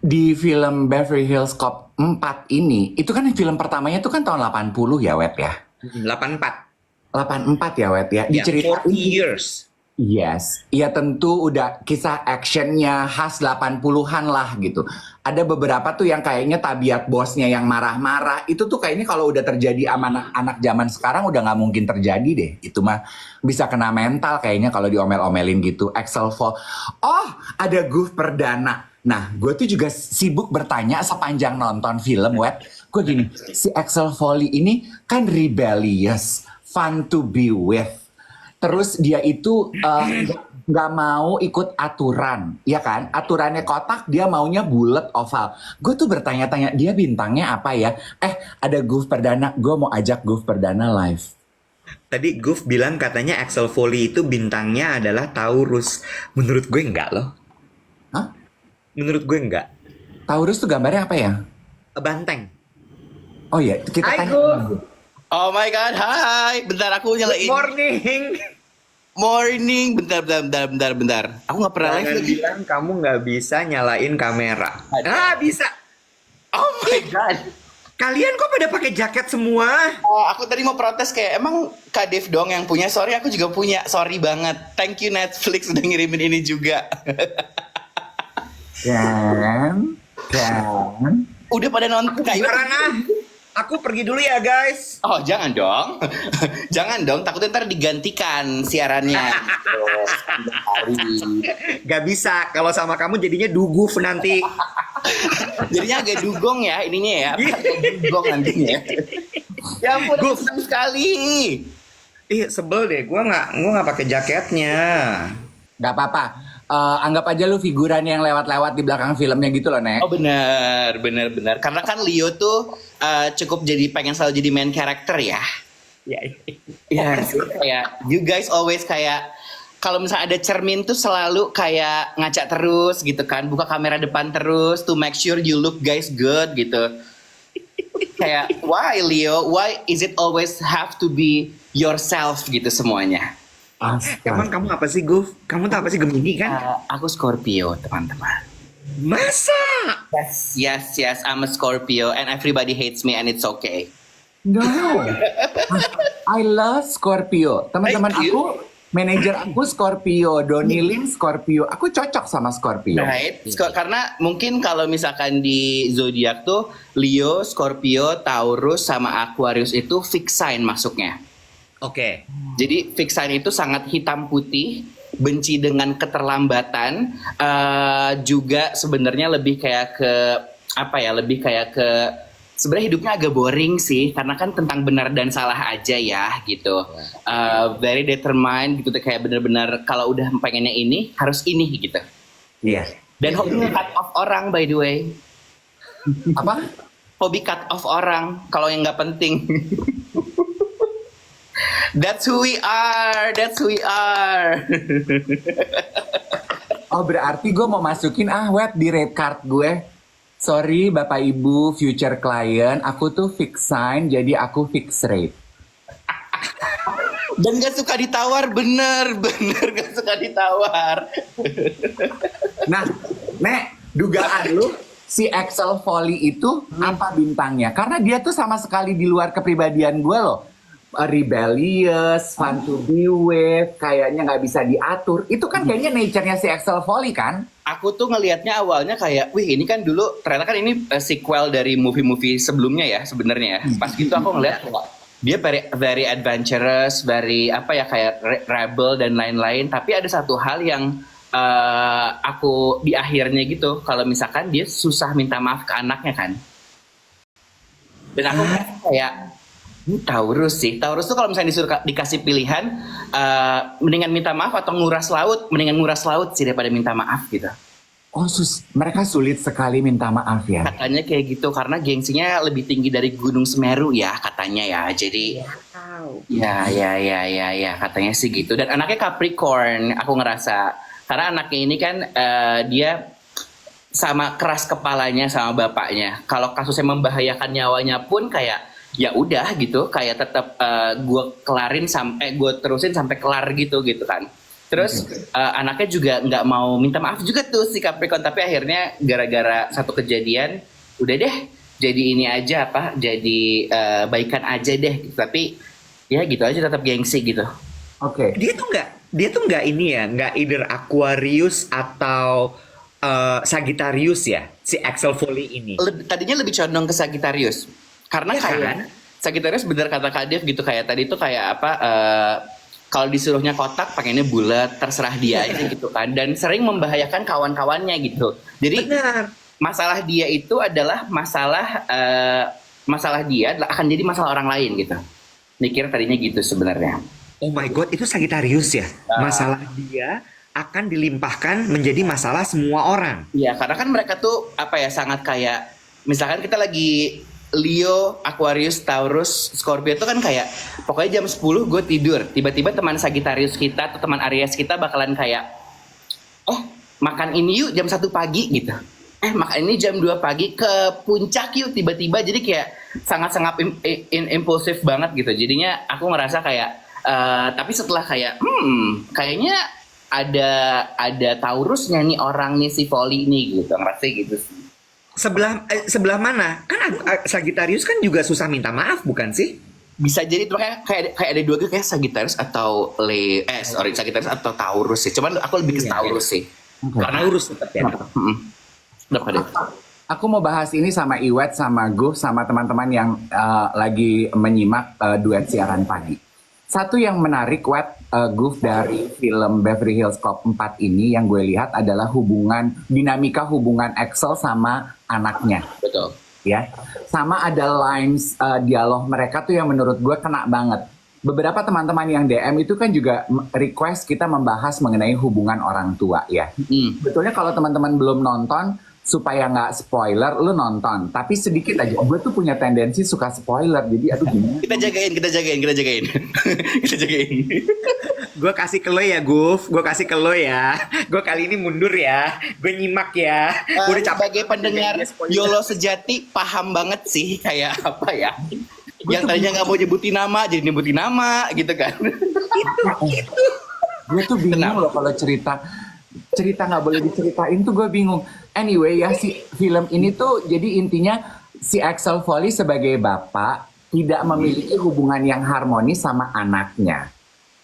Di film Beverly Hills Cop 4 ini, itu kan film pertamanya itu kan tahun 80 ya, Wet ya?
84.
84 ya, Wet ya?
Ya,
Diceritain.
40 years.
Yes, ya tentu udah kisah actionnya khas 80-an lah gitu. Ada beberapa tuh yang kayaknya tabiat bosnya yang marah-marah. Itu tuh kayaknya kalau udah terjadi sama anak zaman sekarang udah nggak mungkin terjadi deh. Itu mah bisa kena mental kayaknya kalau diomel-omelin gitu. Axel Fall. Oh, ada Goof perdana. Nah, gue tuh juga sibuk bertanya sepanjang nonton film, Wet. Gue gini, si Axel Foley ini kan rebellious, fun to be with. Terus dia itu nggak mau ikut aturan, ya kan? Aturannya kotak, dia maunya bulat oval. Gue tuh bertanya-tanya, dia bintangnya apa ya? Ada Goof perdana, gue mau ajak Goof perdana live.
Tadi Goof bilang katanya Axel Foley itu bintangnya adalah Taurus. Menurut gue enggak loh.
Hah?
Menurut gue enggak.
Taurus tuh gambarnya apa ya?
Banteng.
Oh ya, kita
Hai,
tanya.
Goof.
Oh my god, hai. Bentar aku nyalain.
Good morning.
Morning. Bentar. Aku nggak pernah live
Jangan
lagi.
bilang kamu nggak bisa nyalain kamera. Bisa.
Oh my god.
Kalian kok pada pakai jaket semua?
Aku tadi mau protes kayak emang Kak Dev dong yang punya. Sorry, aku juga punya. Sorry banget. Thank you Netflix udah ngirimin ini juga.
Kan?
Udah pada nonton kayak
Karena aku pergi dulu ya guys.
Oh jangan dong. Jangan dong. Takutnya ntar digantikan siarannya. Sepanjang hari.
Gak bisa. Kalau sama kamu jadinya duguf nanti.
Jadinya agak dugong ya ininya ya. Agak dugong nantinya. Ya ampun, aku senang sekali.
Ih sebel deh. Gua nggak pakai jaketnya.
Gak apa-apa. Anggap aja lu figuran yang lewat-lewat di belakang filmnya gitu loh, Nek.
Oh benar. Karena kan Leo tuh cukup jadi pengen selalu jadi main character ya. Iya. Kayak you guys always kayak kalau misalnya ada cermin tuh selalu kayak ngaca terus gitu kan, buka kamera depan terus to make sure you look guys good gitu. Kayak why Leo? Why is it always have to be yourself gitu semuanya?
Emang kamu apa sih, Guf? Kamu tuh apa sih, Gemini kan?
Aku Scorpio, teman-teman.
Masa?
Yes, I'm a Scorpio and everybody hates me and it's okay.
No, I love Scorpio. Teman-teman
Thank you.
aku, manajer aku Scorpio, Donnie Lim Scorpio. Aku cocok sama Scorpio.
Right? Karena mungkin kalau misalkan di zodiak tuh Leo, Scorpio, Taurus sama Aquarius itu fix sign masuknya.
Oke.
Jadi fix sign itu sangat hitam putih, benci dengan keterlambatan, juga sebenarnya lebih kayak ke apa ya? Lebih kayak ke sebenarnya hidupnya agak boring sih, karena kan tentang benar dan salah aja ya gitu. Very determined gitu, kayak benar-benar kalau udah pengennya ini harus ini gitu.
Iya.
Dan hobi cut off orang by the way.
Apa?
Hobi cut off orang kalau yang nggak penting. That's who we are. That's who we are.
Oh berarti gue mau masukin web di red card gue. Sorry Bapak Ibu future client, aku tuh fix sign jadi aku fix rate.
Dan gak suka ditawar, bener gak suka ditawar.
Nah, Nek, dugaan lu si Axel Foley itu apa bintangnya? Karena dia tuh sama sekali di luar kepribadian gue loh. Rebellious, fun to be with, kayaknya nggak bisa diatur. Itu kan kayaknya nature-nya si Axel Foley kan?
Aku tuh ngelihatnya awalnya kayak, wih ini kan dulu ternyata kan ini sequel dari movie-movie sebelumnya ya sebenarnya ya. Pas gitu aku ngeliat dia very adventurous, very apa ya kayak rebel dan lain-lain. Tapi ada satu hal yang aku di akhirnya gitu, kalau misalkan dia susah minta maaf ke anaknya kan. Dan aku kayak ini Taurus sih. Taurus tuh kalau misalnya dikasih pilihan, mendingan minta maaf atau nguras laut, mendingan nguras laut sih daripada minta maaf gitu.
Oh, mereka sulit sekali minta maaf ya.
Katanya kayak gitu karena gengsinya lebih tinggi dari Gunung Semeru ya katanya ya. Jadi ya katanya sih gitu. Dan anaknya Capricorn, aku ngerasa karena anaknya ini kan dia sama keras kepalanya sama bapaknya. Kalau kasusnya membahayakan nyawanya pun kayak ya udah gitu, kayak tetap gue kelarin sampai gue terusin sampai kelar gitu kan. Terus anaknya juga nggak mau minta maaf juga tuh si Capricorn, tapi akhirnya gara-gara satu kejadian udah deh jadi ini aja jadi baikan aja deh gitu. Tapi ya gitu aja tetap gengsi gitu.
Oke.
Dia tuh nggak ini ya, nggak either Aquarius atau Sagittarius ya, si Axel Foley ini.
Tadinya lebih condong ke Sagittarius. Karena
ya,
kayak
kan?
Sagittarius bener kata Kak Dev gitu, kayak tadi tuh kayak apa kalau disuruhnya kotak pengennya bulat, terserah dia aja gitu kan, dan sering membahayakan kawan-kawannya gitu. Jadi
Benar.
masalah dia itu adalah masalah dia akan jadi masalah orang lain gitu. Mikir tadinya gitu sebenarnya.
Oh my god, itu Sagittarius ya. Masalah dia akan dilimpahkan menjadi masalah semua orang.
Iya, karena kan mereka tuh apa ya sangat kayak misalkan kita lagi Leo, Aquarius, Taurus, Scorpio itu kan kayak pokoknya jam 10 gue tidur. Tiba-tiba teman Sagittarius kita atau teman Aries kita bakalan kayak makan ini yuk jam 1 pagi gitu. Makan ini jam 2 pagi ke puncak yuk tiba-tiba. Jadi kayak sangat-sangat impulsif banget gitu. Jadinya aku ngerasa kayak tapi setelah kayak kayaknya ada Taurusnya nih orang nih si Foley nih gitu. Ngerasa gitu sih.
Sebelah mana? Kan Sagittarius kan juga susah minta maaf bukan sih?
Bisa jadi tuh kayak ada dua kayak Sagittarius atau Sagittarius atau Taurus sih. Cuman aku lebih ke Taurus sih.
Karena urus tetap ya.
Aku mau bahas ini sama Iwet, sama Guf, sama teman-teman yang lagi menyimak duet siaran pagi. Satu yang menarik, Guf, dari film Beverly Hills Cop 4 ini yang gue lihat adalah dinamika hubungan Axel sama anaknya.
Betul.
Ya, sama ada lines dialog mereka tuh yang menurut gue kena banget. Beberapa teman-teman yang DM itu kan juga request kita membahas mengenai hubungan orang tua ya. Betulnya kalau teman-teman belum nonton, supaya nggak spoiler, lu nonton. Tapi sedikit aja, gue tuh punya tendensi suka spoiler. Jadi aduh gimana?
Kita jagain. Kita jagain.
Gue kasih ke lo ya, Guf. Gue kasih ke lo ya. Gue kali ini mundur ya. Gue nyimak ya. Gue udah capek.
Sebagai pendengar YOLO sejati paham banget sih kayak apa ya. Yang tadinya nggak mau nyebutin nama jadi nyebutin nama gitu kan.
Gue tuh bingung loh kalau cerita nggak boleh diceritain tuh gue bingung. Anyway ya, si film ini tuh jadi intinya si Axel Foley sebagai bapak tidak memiliki hubungan yang harmonis sama anaknya.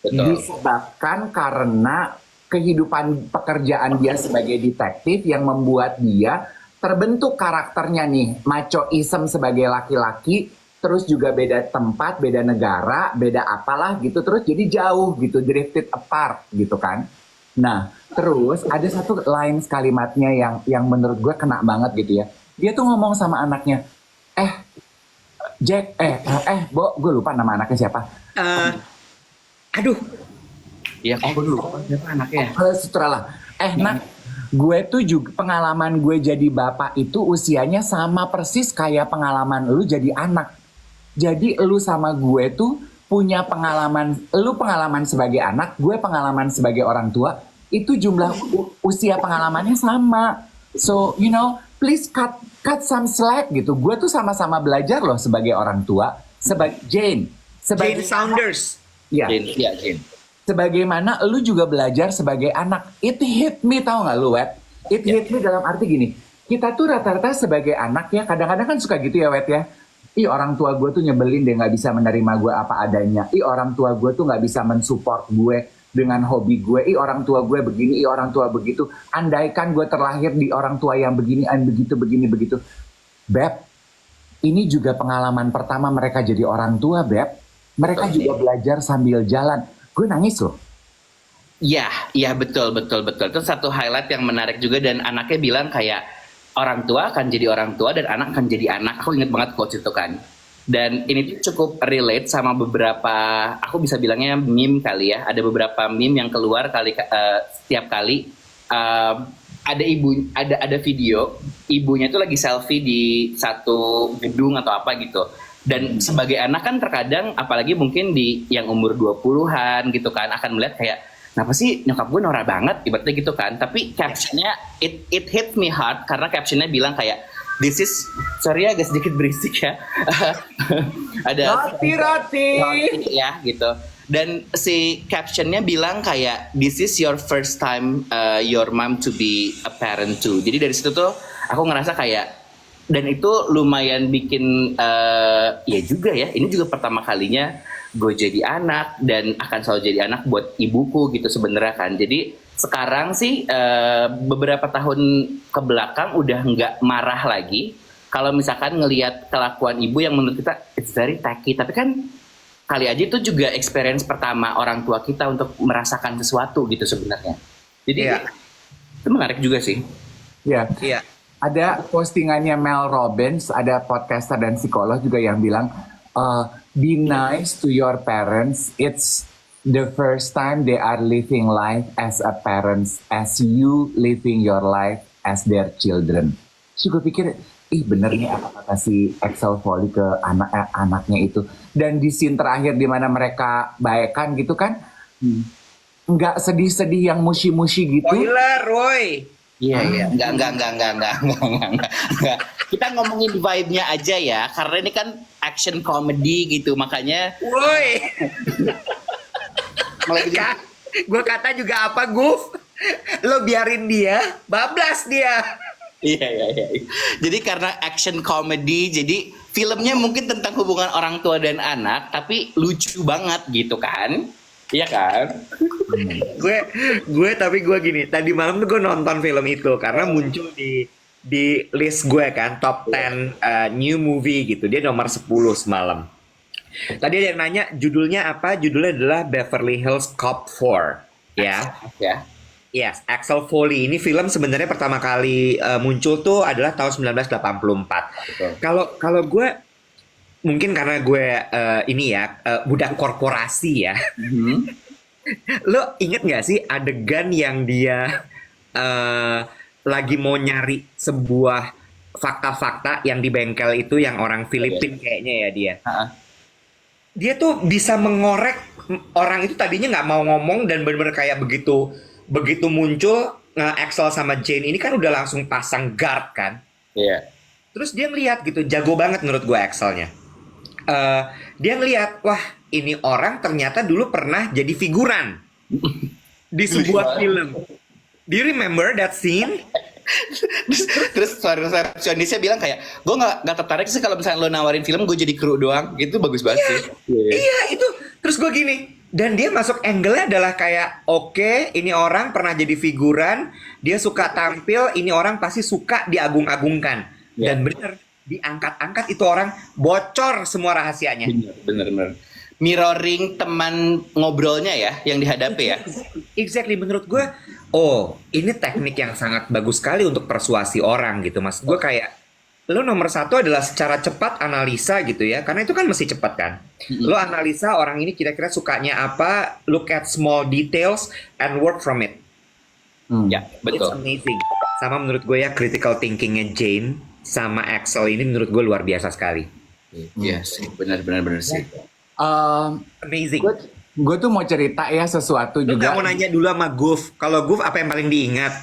Betul.
Disebabkan karena kehidupan pekerjaan dia sebagai detektif yang membuat dia terbentuk karakternya nih, machoism sebagai laki-laki, terus juga beda tempat, beda negara, beda apalah gitu, terus jadi jauh gitu, drifted apart gitu kan. Nah, terus ada satu lines kalimatnya yang menurut gue kena banget gitu ya. Dia tuh ngomong sama anaknya, Jack, Bo, gue lupa nama anaknya siapa.
Aduh.
Iya,
Gue lupa siapa anaknya.
Sutradara. Nak, gue tuh juga pengalaman gue jadi bapak itu usianya sama persis kayak pengalaman lu jadi anak. Jadi lu sama gue tuh punya pengalaman, lu pengalaman sebagai anak, gue pengalaman sebagai orang tua, itu jumlah usia pengalamannya sama. So, please cut some slack gitu. Gue tuh sama-sama belajar loh sebagai orang tua, sebagai Jane
Saunders.
Iya.
Jane.
Sebagaimana lu juga belajar sebagai anak. It hit me, tau gak lu, Wet? It hit me dalam arti gini. Kita tuh rata-rata sebagai anak ya, kadang-kadang kan suka gitu ya, Wet ya. Ih, orang tua gue tuh nyebelin deh, gak bisa menerima gue apa adanya. Ih, orang tua gue tuh gak bisa mensupport gue dengan hobi gue. Ih, orang tua gue begini, ih, orang tua begitu. Andaikan gue terlahir di orang tua yang begini, begini, begitu. Beb, ini juga pengalaman pertama mereka jadi orang tua, Beb. Mereka juga belajar sambil jalan. Gue nangis loh.
Iya, betul. Itu satu highlight yang menarik juga dan anaknya bilang kayak orang tua akan jadi orang tua dan anak akan jadi anak. Aku inget banget quotes itu kan. Dan ini tuh cukup relate sama beberapa, aku bisa bilangnya meme kali ya. Ada beberapa meme yang keluar setiap kali ada video ibunya tuh lagi selfie di satu gedung atau apa gitu. Dan sebagai anak kan terkadang apalagi mungkin di yang umur 20-an gitu kan akan melihat kayak kenapa sih nyokap gue norak banget ibaratnya gitu kan. Tapi captionnya it hit me hard karena captionnya bilang kayak this is, sorry ya agak sedikit berisik ya. Ada
Roti
ya gitu. Dan si captionnya bilang kayak this is your first time your mom to be a parent too. Jadi dari situ tuh aku ngerasa kayak, dan itu lumayan bikin ya juga ya, ini juga pertama kalinya gue jadi anak dan akan selalu jadi anak buat ibuku gitu sebenarnya kan. Jadi sekarang sih beberapa tahun ke belakang udah nggak marah lagi kalau misalkan ngelihat kelakuan ibu yang menurut kita it's very tacky, tapi kan kali aja itu juga experience pertama orang tua kita untuk merasakan sesuatu gitu sebenarnya. Jadi itu menarik juga sih.
Iya.
Iya.
Ada postingannya Mel Robbins, ada podcaster dan psikolog juga yang bilang, be nice to your parents. It's the first time they are living life as a parents, as you living your life as their children. So gue pikir, bener nih apa kata si Axel Foley ke anaknya itu. Dan di scene terakhir di mana mereka baikan gitu kan, nggak sedih-sedih yang mushi-mushi gitu.
Spoiler, Roy.
Iya, enggak. Kita ngomongin vibe-nya aja ya, karena ini kan action comedy gitu, makanya.
Woi. Gue kata juga apa, Guf? Lo biarin dia, bablas dia.
Iya. Jadi karena action comedy, jadi filmnya mungkin tentang hubungan orang tua dan anak, tapi lucu banget gitu kan? Iya kan?
Tapi gue gini, tadi malam tuh gue nonton film itu karena muncul di list gue kan top 10 new movie gitu. Dia nomor 10 semalam. Tadi ada yang nanya judulnya apa? Judulnya adalah Beverly Hills Cop 4. Ya. Yes, Axel Foley. Ini film sebenarnya pertama kali muncul tuh adalah tahun 1984. Kalau gue mungkin karena gue budak korporasi ya. Lo inget gak sih adegan yang dia lagi mau nyari sebuah fakta-fakta yang di bengkel itu yang orang Filipina kayaknya ya dia. Dia tuh bisa mengorek orang itu tadinya nggak mau ngomong dan bener-bener kayak begitu muncul Axel sama Jane ini kan udah langsung pasang guard kan.
Iya.
Terus dia ngeliat gitu, jago banget menurut gue Axelnya. Dia ngeliat, wah ini orang ternyata dulu pernah jadi figuran di sebuah film. Do you remember that scene?
Terus suara resepsionisnya bilang kayak, gue nggak tertarik sih kalau misalnya lo nawarin film gue jadi kru doang, gitu bagus banget sih.
Iya itu. Terus gue gini, dan dia masuk angle-nya adalah kayak, oke, ini orang pernah jadi figuran, dia suka tampil, ini orang pasti suka diagung-agungkan. Dan bener, diangkat-angkat itu orang bocor semua rahasianya.
Bener. Mirroring teman ngobrolnya ya, yang dihadapi ya.
Exactly, menurut gue, ini teknik yang sangat bagus sekali untuk persuasi orang gitu. Maksud gue kayak, lo nomor satu adalah secara cepat analisa gitu ya. Karena itu kan mesti cepat kan. Lo analisa orang ini kira-kira sukanya apa, look at small details, and work from it.
Ya, betul.
It's amazing. Sama menurut gue ya, critical thinkingnya Jane sama Axel ini menurut gue luar biasa sekali.
Iya sih, benar sih.
Amazing.
Gue tuh mau cerita ya sesuatu
Lo
juga.
nggak mau nanya dulu sama Goof. Kalau Goof apa yang paling diingat?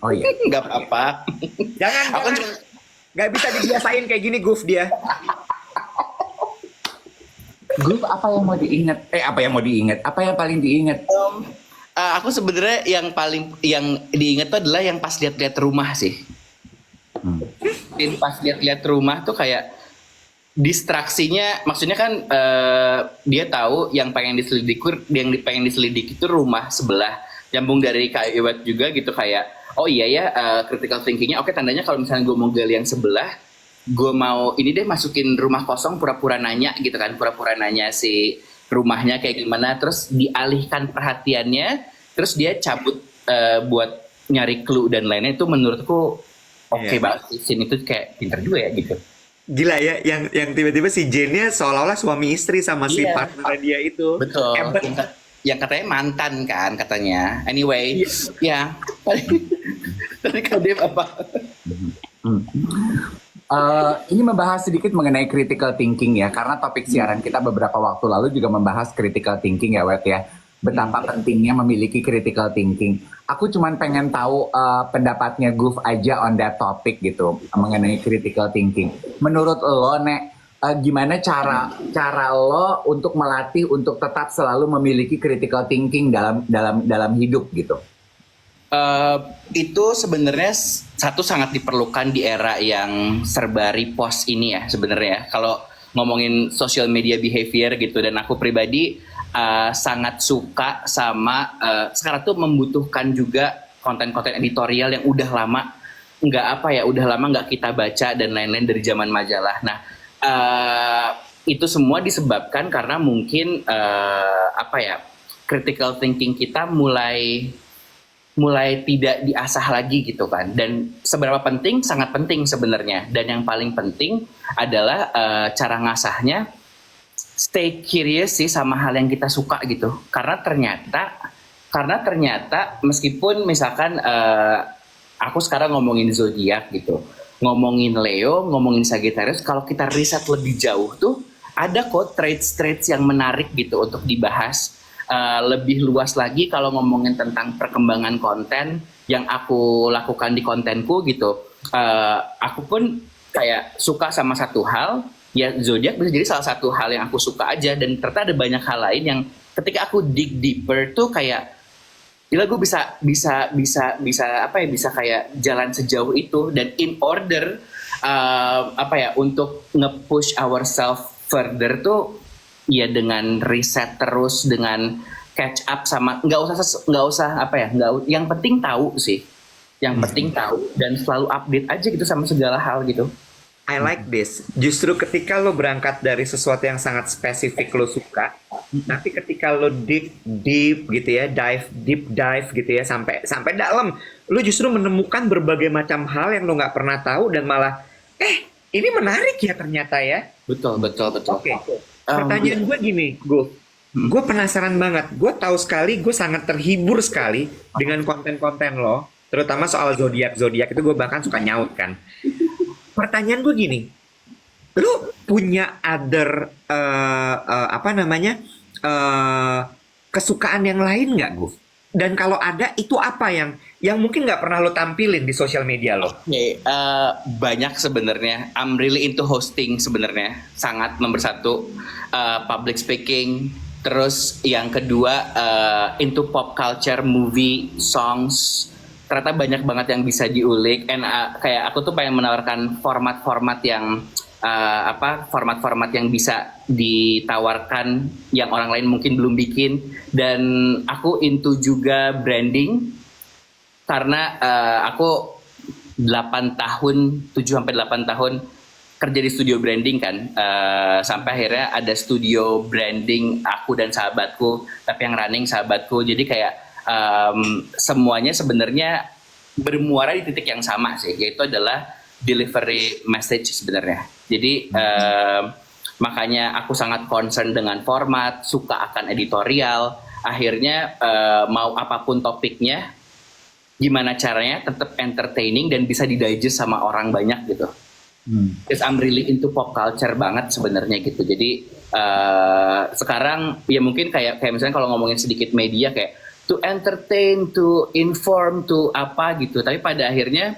Oh iya.
Nggak apa-apa.
Jangan. Nggak bisa dibiasain kayak gini Goof dia.
Grup apa yang mau diingat? Apa yang paling diingat?
Aku sebenarnya yang diingat tuh adalah yang pas lihat-lihat rumah sih. Pas lihat-lihat rumah tuh kayak distraksinya, maksudnya kan dia tahu yang pengen diselidiki itu rumah sebelah, nyambung dari Kak Iwet juga gitu kayak oh iya ya, critical thinkingnya oke, tandanya kalau misalnya gue mau gali yang sebelah, gue mau ini deh masukin rumah kosong, pura-pura nanya gitu kan, pura-pura nanya si rumahnya kayak gimana, terus dialihkan perhatiannya, terus dia cabut buat nyari clue dan lainnya. Itu menurutku oke banget, scene itu kayak pinter juga ya gitu.
Gila ya, yang tiba-tiba si Jane-nya seolah-olah suami istri sama si
Iya.
partner dia itu.
Betul.
Hebat.
Yang katanya mantan kan katanya. Anyway, ya. Tadi kalau dia apa?
Ini membahas sedikit mengenai critical thinking ya, karena topik siaran kita beberapa waktu lalu juga membahas critical thinking ya, Wet ya. Betapa pentingnya memiliki critical thinking. Aku cuman pengen tahu pendapatnya Goof aja on that topic gitu, mengenai critical thinking. Menurut lo, Nek, gimana cara lo untuk melatih untuk tetap selalu memiliki critical thinking dalam hidup gitu?
Itu sebenarnya satu sangat diperlukan di era yang serba repost ini ya sebenarnya. Kalau ngomongin social media behavior gitu, dan aku pribadi sangat suka sama sekarang tuh membutuhkan juga konten-konten editorial yang udah lama nggak kita baca dan lain-lain dari zaman majalah. Nah, itu semua disebabkan karena mungkin critical thinking kita mulai tidak diasah lagi gitu kan. Dan seberapa penting, sangat penting sebenarnya. Dan yang paling penting adalah cara ngasahnya stay curious sih sama hal yang kita suka gitu. Karena ternyata meskipun misalkan aku sekarang ngomongin zodiak gitu, ngomongin Leo, ngomongin Sagittarius, kalau kita riset lebih jauh tuh ada kok traits yang menarik gitu untuk dibahas lebih luas lagi. Kalau ngomongin tentang perkembangan konten yang aku lakukan di kontenku gitu, aku pun kayak suka sama satu hal. Ya zodiak bisa jadi salah satu hal yang aku suka aja, dan ternyata ada banyak hal lain yang ketika aku dig deeper tuh kayak gila, gue bisa kayak jalan sejauh itu. Dan in order untuk nge-push ourselves further tuh ya dengan riset terus, dengan catch up sama yang penting tahu sih, yang penting tahu dan selalu update aja gitu sama segala hal gitu.
I like this. Justru ketika lo berangkat dari sesuatu yang sangat spesifik lo suka, nanti ketika lo deep gitu ya, deep dive gitu ya, sampai dalam, lo justru menemukan berbagai macam hal yang lo nggak pernah tahu, dan malah ini menarik ya ternyata ya.
Betul.
Oke. Pertanyaan gue gini, gue penasaran banget. Gue tahu sekali, gue sangat terhibur sekali dengan konten-konten lo, terutama soal zodiak itu gue bahkan suka nyaut kan. Pertanyaan gue gini, lo punya other kesukaan yang lain nggak, Guf? Dan kalau ada, itu apa yang mungkin nggak pernah lo tampilin di sosial media lo?
Oke, banyak sebenarnya. I'm really into hosting sebenarnya. Sangat nomor satu, public speaking. Terus yang kedua, into pop culture, movie, songs. Ternyata banyak banget yang bisa diulik. And kayak aku tuh pengen menawarkan format-format yang format-format yang bisa ditawarkan yang orang lain mungkin belum bikin. Dan aku into juga branding karena aku 7 sampai 8 tahun kerja di studio branding kan, sampai akhirnya ada studio branding aku dan sahabatku, tapi yang running sahabatku. Jadi kayak semuanya sebenarnya bermuara di titik yang sama sih, yaitu adalah delivery message sebenarnya. Jadi makanya aku sangat concern dengan format, suka akan editorial. Akhirnya mau apapun topiknya, gimana caranya tetap entertaining dan bisa didigest sama orang banyak gitu. Because I'm really into pop culture banget sebenarnya gitu. Jadi sekarang ya mungkin kayak misalnya kalau ngomongin sedikit media kayak to entertain, to inform, to apa gitu. Tapi pada akhirnya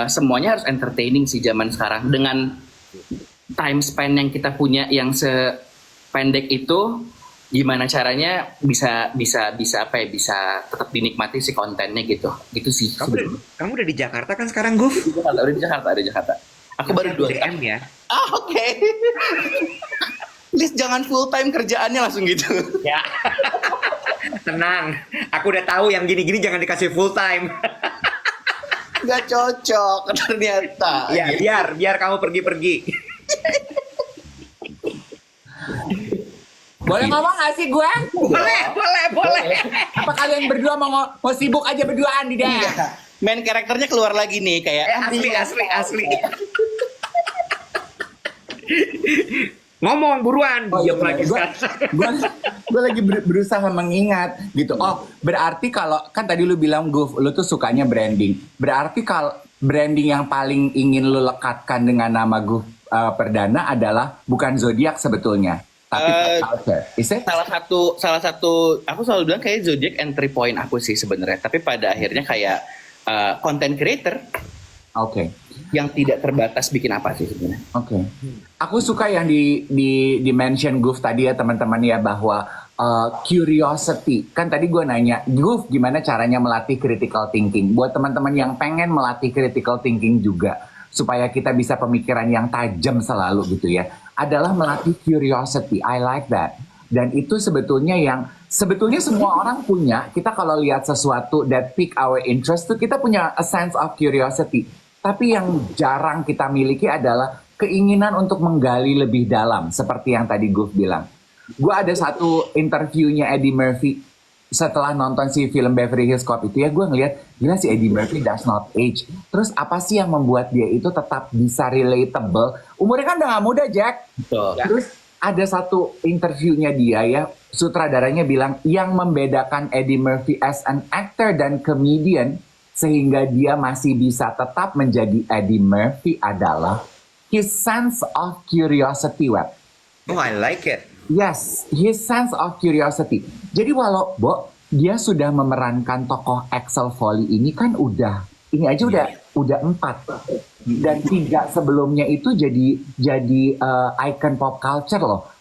semuanya harus entertaining sih zaman sekarang. Dengan time span yang kita punya yang sependek itu, gimana caranya bisa tetap dinikmati si kontennya gitu. Gitu sih.
Kamu udah di Jakarta kan sekarang, Guf?
Udah di Jakarta. Aku baru 2
DM ya.
Oke. Please jangan full time kerjaannya langsung gitu.
Ya. Tenang, aku udah tahu yang gini-gini jangan dikasih full time.
Gak cocok ternyata.
Ya, biar kamu pergi-pergi.
Boleh ngomong gak sih gue?
Boleh.
Apa kalian berdua mau sibuk aja berduaan di daerah?
Main karakternya keluar lagi nih kayak
Asli. Ngomong buruan.
Iya,
Diam lagi.
Gue lagi berusaha mengingat gitu. Oh, berarti kalau kan tadi lu bilang Guf, lu tuh sukanya branding. Berarti kalau branding yang paling ingin lu lekatkan dengan nama Guf Perdana adalah bukan zodiak sebetulnya, tapi culture. Is it?
salah satu aku selalu bilang kayak zodiac entry point aku sih sebenarnya. Tapi pada akhirnya kayak content creator.
Oke.
Yang tidak terbatas bikin apa sih sebenarnya.
Oke. Aku suka yang di mention Guf tadi ya teman-teman ya, bahwa curiosity. Kan tadi gue nanya, Guf gimana caranya melatih critical thinking? Buat teman-teman yang pengen melatih critical thinking juga, supaya kita bisa pemikiran yang tajam selalu gitu ya, adalah melatih curiosity. I like that. Dan itu sebetulnya semua orang punya. Kita kalau lihat sesuatu that pique our interest tuh kita punya a sense of curiosity. Tapi yang jarang kita miliki adalah keinginan untuk menggali lebih dalam, seperti yang tadi Guf bilang. Gue ada satu interviewnya Eddie Murphy setelah nonton si film Beverly Hills Cop itu ya, gue ngeliat gila si Eddie Murphy does not age. Terus apa sih yang membuat dia itu tetap bisa relatable? Umurnya kan udah gak muda, Jack.
Betul.
Terus ada satu interviewnya dia ya, sutradaranya bilang yang membedakan Eddie Murphy as an actor dan comedian sehingga dia masih bisa tetap menjadi Eddie Murphy adalah his sense of curiosity, Web.
Oh, I like it.
Yes, his sense of curiosity. Jadi walau dia sudah memerankan tokoh Axel Foley ini kan udah 4 dan 3 sebelumnya itu jadi icon pop culture loh.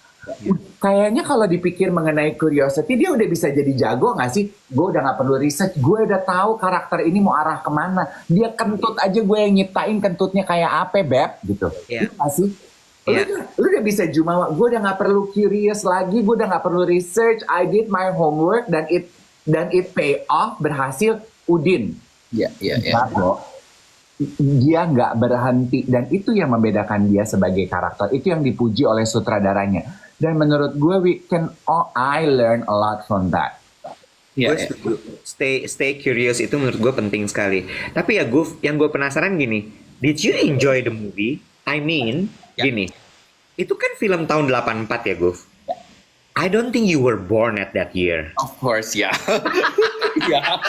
Kayaknya kalau dipikir mengenai curiosity dia udah bisa jadi jago nggak sih? Gue udah nggak perlu research, gue udah tahu karakter ini mau arah kemana. Dia kentut aja gue yang nyiptain kentutnya kayak apa, Beb gitu.
Iya.
Nggak sih?
Iya.
Lu udah bisa jumawa, gue udah nggak perlu curious lagi, gue udah nggak perlu research. I did my homework dan it pay off, berhasil. Udin.
Iya.
Dia nggak berhenti dan itu yang membedakan dia sebagai karakter. Itu yang dipuji oleh sutradaranya. Dan menurut gue I learn a lot from that.
Gue setuju. Stay curious itu menurut gue penting sekali. Tapi ya Guf, yang gue penasaran gini, did you enjoy the movie? I mean, gini, itu kan film tahun 84 ya Guf? I don't think you were born at that year.
Of course, ya. Ya.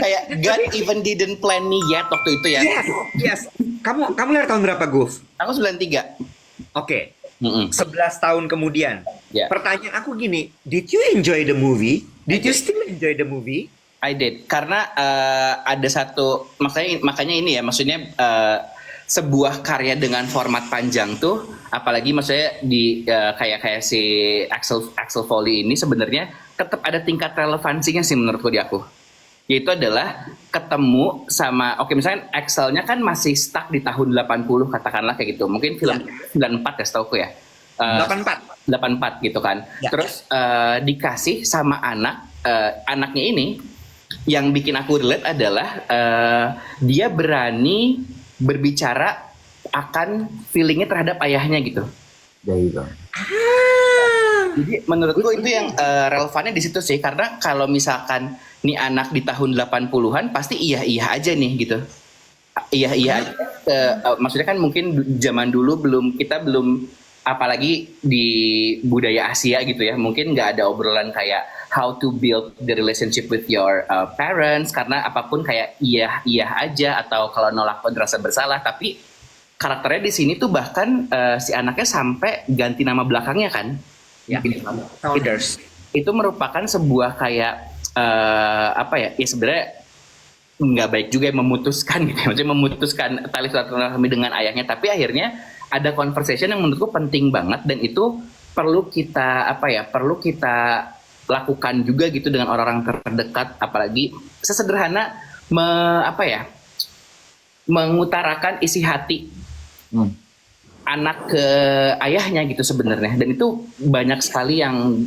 Kayak God even didn't plan me yet waktu itu ya.
Yes. Kamu lahir tahun berapa Guf?
Aku 93.
Oke. 11 tahun kemudian.
Ya.
Pertanyaan aku gini, did you enjoy the movie? Did you still enjoy the movie?
I did karena ada satu makanya ini ya maksudnya sebuah karya dengan format panjang tuh apalagi maksudnya di kayak si Axel Foley ini sebenarnya tetap ada tingkat relevansinya sih menurutku di aku, yaitu adalah ketemu sama misalnya Axelnya kan masih stuck di tahun 80 katakanlah kayak gitu, mungkin film 94 ya setauku ya. 84 gitu kan.
Ya.
Terus dikasih sama anaknya ini yang bikin aku relate adalah dia berani berbicara akan feelingnya terhadap ayahnya gitu.
There you go.
Jadi menurutku itu yang relevannya di situ sih, karena kalau misalkan nih anak di tahun 80-an pasti iya aja nih gitu. Iya aja. Maksudnya kan mungkin zaman dulu kita belum apalagi di budaya Asia gitu ya, mungkin nggak ada obrolan kayak how to build the relationship with your parents, karena apapun kayak iya aja atau kalau nolak pun terasa bersalah. Tapi karakternya di sini tuh bahkan si anaknya sampai ganti nama belakangnya kan,
Ya. Saunders.
itu merupakan sebuah kayak ya sebenarnya nggak baik juga memutuskan gitu, maksudnya memutuskan tali silaturahmi dengan ayahnya, tapi akhirnya ada conversation yang menurutku penting banget dan itu perlu kita lakukan juga gitu dengan orang-orang terdekat, apalagi sesederhana mengutarakan isi hati anak ke ayahnya gitu sebenarnya, dan itu banyak sekali yang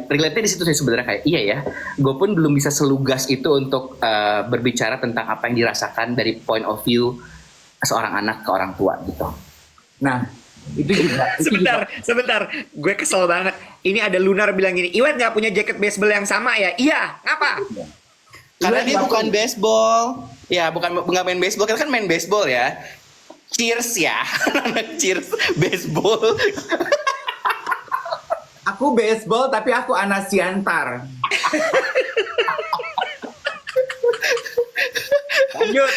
relate di situ sih sebenarnya, kayak iya ya, gue pun belum bisa selugas itu untuk berbicara tentang apa yang dirasakan dari point of view seorang anak ke orang tua gitu.
Nah, itu juga.
Sebentar. Gue kesel banget. Ini ada Lunar bilang gini, Iwan nggak punya jaket baseball yang sama ya? Iya, ngapa?
Karena dia bukan baseball. Ya, nggak main baseball. Kita kan main baseball ya. Cheers ya. Cheers baseball.
Aku baseball tapi aku anak Siantar.
Lanjut.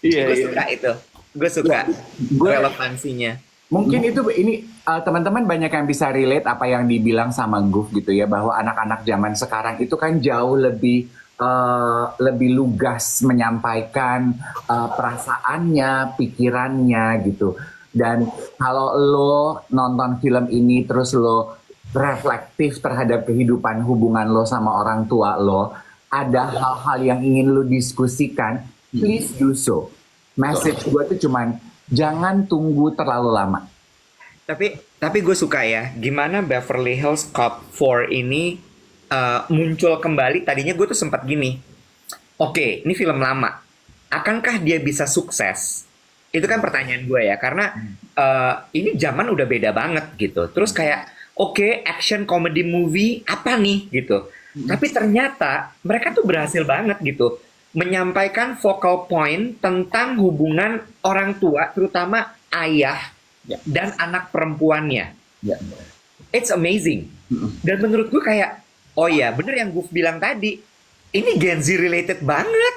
Iya.
Gue suka itu. Gue suka
Gue-
relevansinya.
Mungkin ini teman-teman banyak yang bisa relate apa yang dibilang sama Guf gitu ya, bahwa anak-anak zaman sekarang itu kan jauh lebih lugas menyampaikan perasaannya, pikirannya gitu. Dan kalau lo nonton film ini terus lo reflektif terhadap kehidupan hubungan lo sama orang tua lo, ada hal-hal yang ingin lo diskusikan, please do so. Message gue tuh cuman jangan tunggu terlalu lama.
Tapi gue suka ya, gimana Beverly Hills Cop 4 ini muncul kembali. Tadinya gue tuh sempat gini, oke, ini film lama, akankah dia bisa sukses? Itu kan pertanyaan gue ya, karena ini zaman udah beda banget gitu. Terus kayak, oke, action comedy movie apa nih gitu. Tapi ternyata mereka tuh berhasil banget gitu menyampaikan focal point tentang hubungan orang tua, terutama ayah dan anak perempuannya. It's amazing. Dan menurut gue kayak, oh ya bener yang gue bilang tadi, ini Gen Z related banget.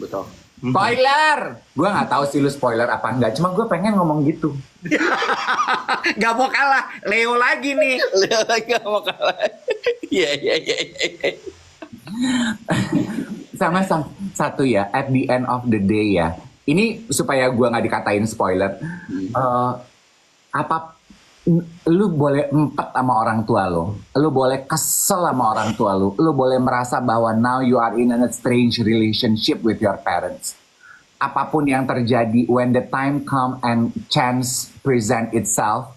Betul.
Spoiler! Gue nggak tahu sih lu spoiler apa enggak, cuma gue pengen ngomong gitu.
Gak mau kalah, Leo lagi nih.
Lihat lagi mau kalah. Iya.
Sama satu ya, at the end of the day ya, ini supaya gue nggak dikatain spoiler, lu boleh empet sama orang tua lo, lu boleh kesel sama orang tua lo, lu boleh merasa bahwa now you are in a strange relationship with your parents. Apapun yang terjadi, when the time come and chance present itself,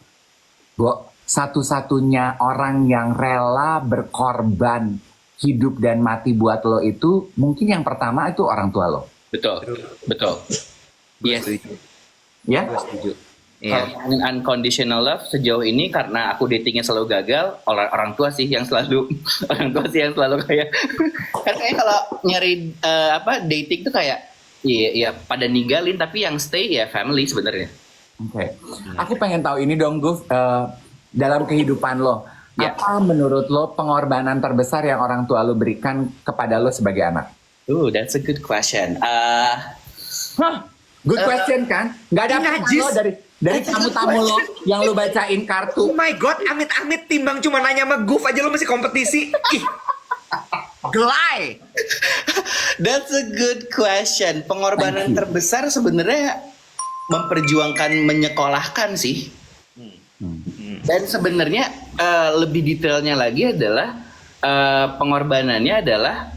satu-satunya orang yang rela berkorban hidup dan mati buat lo itu mungkin yang pertama itu orang tua lo.
Betul. Yes.
Ya?
Setuju.
Kalau ngomongin unconditional love sejauh ini, karena aku datingnya selalu gagal, orang tua sih yang selalu kayak kan kayak kalau nyari dating tuh kayak iya pada ninggalin, tapi yang stay ya family sebenarnya.
Oke. Aku pengen tahu ini dong Guf, dalam kehidupan lo,
Ya.
apa menurut lo pengorbanan terbesar yang orang tua lo berikan kepada lo sebagai anak?
That's a good question.
Good question kan? Nggak ada
Ini
pesan
najis.
lo dari Dari tamu-tamu lo yang lo bacain
Oh
kartu.
my god, amit-amit timbang cuma nanya sama Goof aja lo masih kompetisi. Ih, gelai.
That's a good question. Pengorbanan terbesar sebenarnya memperjuangkan menyekolahkan sih. Dan sebenarnya lebih detailnya lagi adalah pengorbanannya adalah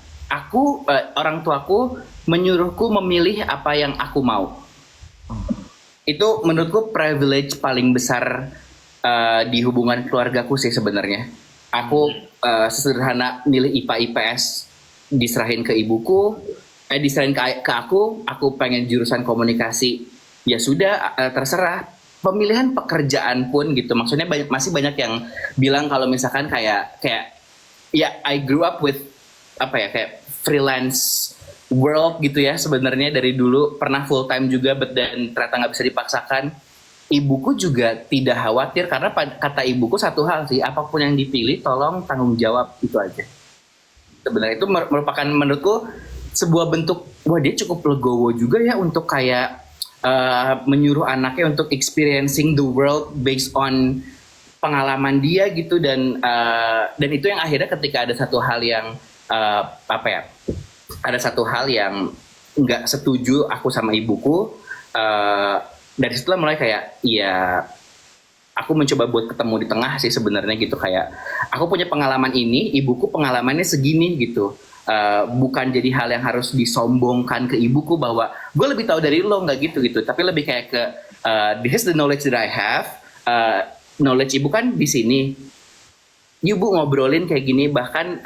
orang tuaku menyuruhku memilih apa yang aku mau. Itu menurutku privilege paling besar di hubungan keluargaku sih sebenarnya. Aku sesederhana milih IPA IPS, diserahin ke ibuku, diserahin ke aku pengen jurusan komunikasi. Ya sudah, terserah. Pemilihan pekerjaan pun gitu, maksudnya masih banyak yang bilang kalau misalkan kayak ya I grew up with kayak freelance world gitu ya, sebenarnya dari dulu pernah full time juga, dan ternyata nggak bisa dipaksakan. Ibuku juga tidak khawatir karena kata ibuku satu hal sih, apapun yang dipilih tolong tanggung jawab, itu aja. Sebenarnya itu merupakan menurutku sebuah bentuk, wah dia cukup legowo juga ya untuk kayak menyuruh anaknya untuk experiencing the world based on pengalaman dia gitu, dan itu yang akhirnya ketika ada satu hal yang ada satu hal yang nggak setuju aku sama ibuku, dari situlah mulai kayak ya aku mencoba buat ketemu di tengah sih sebenarnya gitu, kayak aku punya pengalaman ini, ibuku pengalamannya segini gitu. Bukan jadi hal yang harus disombongkan ke ibuku bahwa gue lebih tahu dari lo, nggak gitu, tapi lebih kayak ke this is the knowledge that I have, knowledge ibu kan di sini, ibu ngobrolin kayak gini, bahkan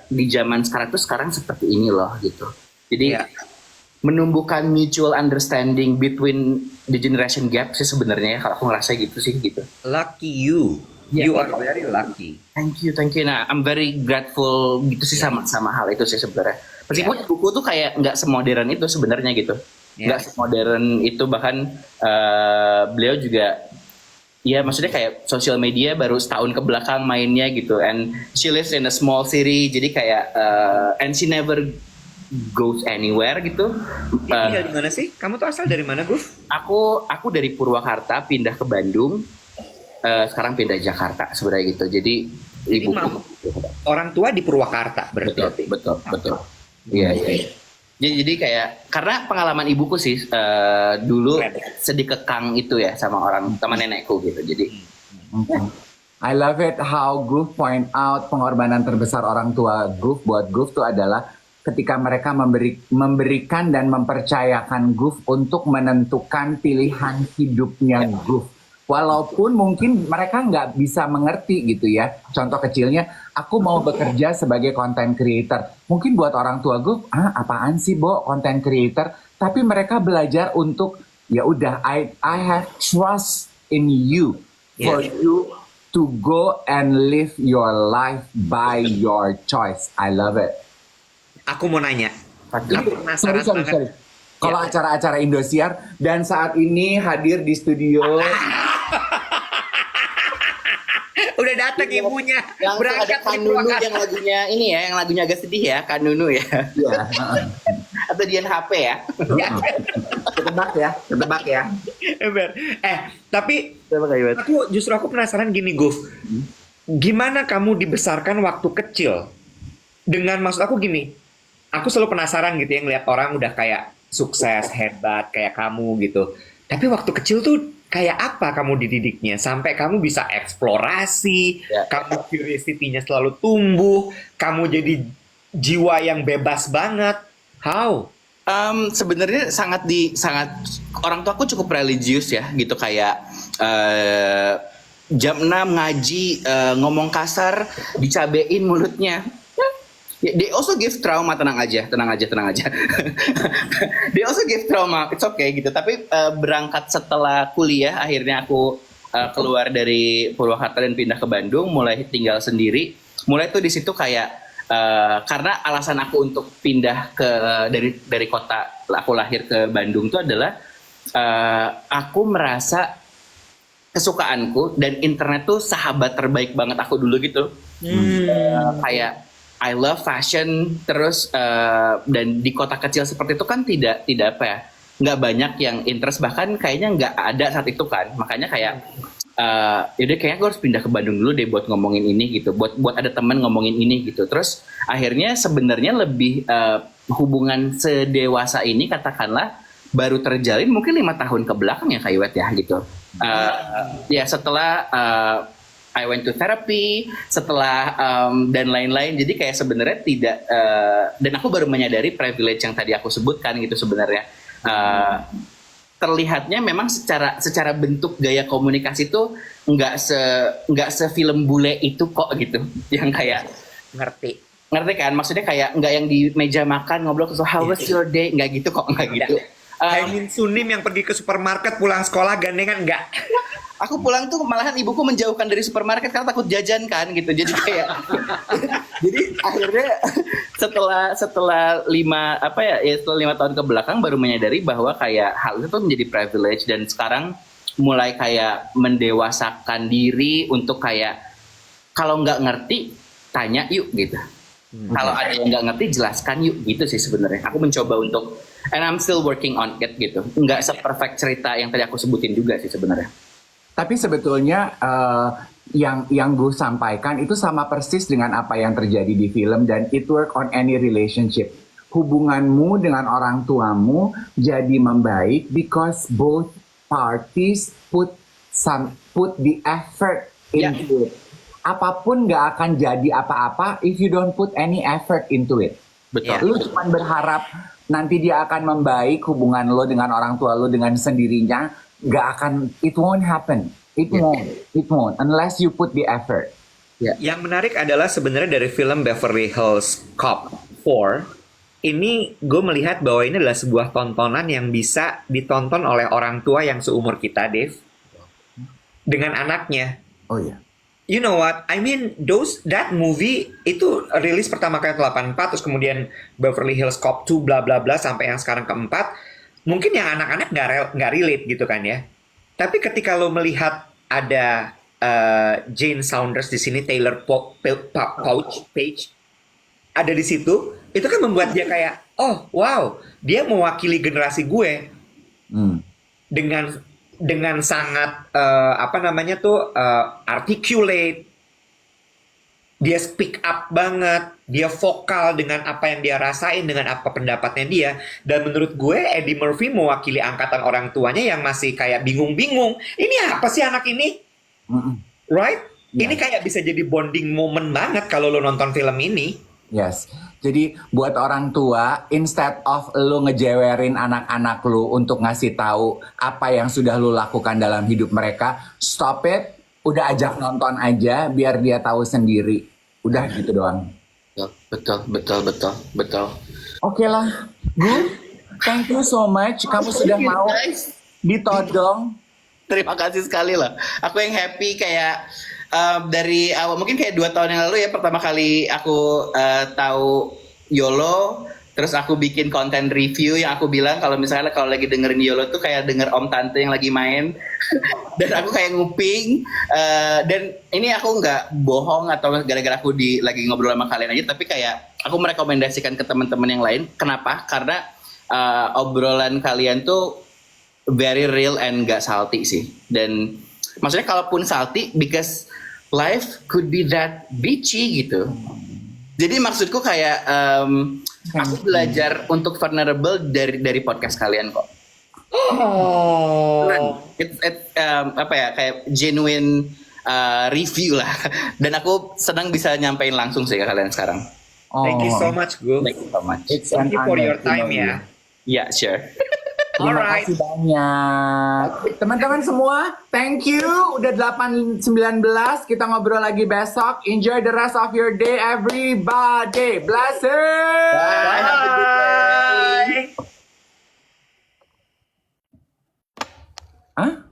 di zaman sekarang tuh sekarang seperti ini loh gitu. Jadi menumbuhkan mutual understanding between the generation gap sih sebenarnya, kalau aku ngerasa gitu sih gitu.
Lucky you. You are very lucky.
Thank you. Nah, I'm very grateful gitu sih sama hal itu sih sebenarnya. Meskipun buku tuh kayak nggak semodern itu sebenarnya gitu, nggak semodern itu, bahkan beliau juga, ya maksudnya kayak social media baru setahun ke belakang mainnya gitu, and she lives in a small city, jadi kayak and she never goes anywhere gitu.
Tinggal di mana sih? Kamu tuh asal dari mana, Guf?
Aku dari Purwakarta pindah ke Bandung. Sekarang pindah Jakarta sebenarnya gitu. Jadi ibuku
orang tua di Purwakarta berarti.
Betul. Iya. Jadi kayak karena pengalaman ibuku sih dulu sedih kekang itu ya sama nenekku gitu. Jadi
I love it how Goof point out pengorbanan terbesar orang tua Goof buat Goof tuh adalah ketika mereka memberikan dan mempercayakan Goof untuk menentukan pilihan hidupnya Goof. Walaupun mungkin mereka nggak bisa mengerti gitu ya. Contoh kecilnya, aku mau bekerja sebagai content creator. Mungkin buat orang tua gue, apaan sih Bo content creator? Tapi mereka belajar untuk, ya udah, I have trust in you for you to go and live your life by your choice. I love it.
Aku mau nanya. Aku penasaran
Sorry.
banget.
Kalau acara-acara Indosiar dan saat ini hadir di studio.
Udah datang ibunya.
langsung ada
Berangkat dari
Kanunu
Purwakarta.
yang lagunya ini ya, yang lagunya agak sedih ya, Kanunu ya.
Iya.
Atau Dian HP ya.
Ketebak ya.
Ember. Tapi aku penasaran gini, Guf. Gimana kamu dibesarkan waktu kecil? Dengan maksud aku gini, aku selalu penasaran gitu ya ngeliat orang udah kayak sukses, hebat kayak kamu gitu. Tapi waktu kecil tuh kayak apa kamu dididiknya sampai kamu bisa eksplorasi, kamu curiosity-nya selalu tumbuh, kamu jadi jiwa yang bebas banget. How?
Sebenarnya sangat orang tua aku cukup religius ya gitu, kayak jam 6 ngaji, ngomong kasar dicabein mulutnya. They also give trauma, tenang aja. They also give trauma, it's okay gitu. Tapi berangkat setelah kuliah, akhirnya aku keluar dari Purwakarta dan pindah ke Bandung, mulai tinggal sendiri. Mulai tuh di situ kayak karena alasan aku untuk pindah dari kota aku lahir ke Bandung tuh adalah aku merasa kesukaanku dan internet tuh sahabat terbaik banget aku dulu gitu. Kayak I love fashion, terus dan di kota kecil seperti itu kan tidak nggak banyak yang interest, bahkan kayaknya nggak ada saat itu kan. Makanya kayak yaudah kayaknya gue harus pindah ke Bandung dulu deh buat ngomongin ini gitu, buat ada teman ngomongin ini gitu. Terus akhirnya sebenarnya lebih hubungan sedewasa ini katakanlah baru terjalin mungkin 5 tahun ke belakang ya Kak Iwet ya gitu. Ya setelah I went to therapy, setelah dan lain-lain. Jadi kayak sebenarnya tidak dan aku baru menyadari privilege yang tadi aku sebutkan gitu sebenarnya. Terlihatnya memang secara bentuk gaya komunikasi tuh nggak sefilm bule itu kok gitu, yang kayak ngerti kan, maksudnya kayak nggak yang di meja makan ngobrol so how was your day, nggak gitu kok, nggak gitu.
Haimin Sunim yang pergi ke supermarket pulang sekolah gandengan enggak?
Aku pulang tuh malahan ibuku menjauhkan dari supermarket karena takut jajan kan gitu. Jadi kayak jadi akhirnya setelah 5 tahun ke belakang baru menyadari bahwa kayak hal itu tuh menjadi privilege, dan sekarang mulai kayak mendewasakan diri untuk kayak kalau nggak ngerti tanya yuk gitu. Kalau ada yang nggak ngerti jelaskan yuk gitu sih sebenarnya. Aku mencoba untuk, and I'm still working on it gitu. Nggak se-perfect cerita yang tadi aku sebutin juga sih sebenarnya.
Tapi sebetulnya yang gue sampaikan itu sama persis dengan apa yang terjadi di film, dan it work on any relationship. Hubunganmu dengan orang tuamu jadi membaik because both parties put the effort into it. Apapun nggak akan jadi apa-apa if you don't put any effort into it.
Betul.
Lu cuma berharap nanti dia akan membaik hubungan lo dengan orang tua lo dengan sendirinya. Nggak akan, it won't happen. It won't unless you put the effort.
Yang menarik adalah sebenarnya dari film Beverly Hills Cop 4 ini gue melihat bahwa ini adalah sebuah tontonan yang bisa ditonton oleh orang tua yang seumur kita, Dave, dengan anaknya.
Oh iya.
You know what? I mean, that movie itu rilis pertama kali 84, terus kemudian Beverly Hills Cop 2 bla bla bla sampai yang sekarang keempat. Mungkin yang anak-anak nggak relate gitu kan ya. Tapi ketika lo melihat ada Jane Saunders di sini, Taylor Page ada di situ, itu kan membuat dia kayak, oh wow, dia mewakili generasi gue dengan sangat articulate. Dia speak up banget, dia vokal dengan apa yang dia rasain, dengan apa pendapatnya dia. Dan menurut gue, Eddie Murphy mewakili angkatan orang tuanya yang masih kayak bingung-bingung. Ini apa sih anak ini? Right?
Yeah.
Ini kayak bisa jadi bonding moment banget kalau lo nonton film ini.
Yes. Jadi buat orang tua, instead of lo ngejewerin anak-anak lo untuk ngasih tahu apa yang sudah lo lakukan dalam hidup mereka, stop it. Udah ajak nonton aja biar dia tahu sendiri. Udah gitu doang.
Betul.
Oke lah. Good. Thank you so much. Kamu sudah mau ditodong.
Terima kasih sekali lah. Aku yang happy kayak dari awal, mungkin kayak 2 tahun yang lalu ya, pertama kali aku tahu YOLO. Terus aku bikin konten review yang aku bilang kalau misalnya kalau lagi dengerin YOLO tuh kayak denger om tante yang lagi main. Dan aku kayak nguping. Dan ini aku nggak bohong atau gara-gara aku lagi ngobrol sama kalian aja. Tapi kayak aku merekomendasikan ke teman-teman yang lain. Kenapa? Karena obrolan kalian tuh very real and gak salty sih. Dan maksudnya kalaupun salty, because life could be that bitchy gitu. Jadi maksudku kayak aku belajar untuk vulnerable dari podcast kalian kok. It's kayak genuine review lah. Dan aku senang bisa nyampein langsung sih ke kalian sekarang.
Thank you so much, Gu.
Thank you so much.
Thank you for your time ya.
Yeah, sure.
Terima
Alright.
kasih banyak. Teman-teman semua, thank you. Udah 8.19, kita ngobrol lagi besok. Enjoy the rest of your day, everybody. Blessings!
Bye. Have a good day.
Bye.
Hah?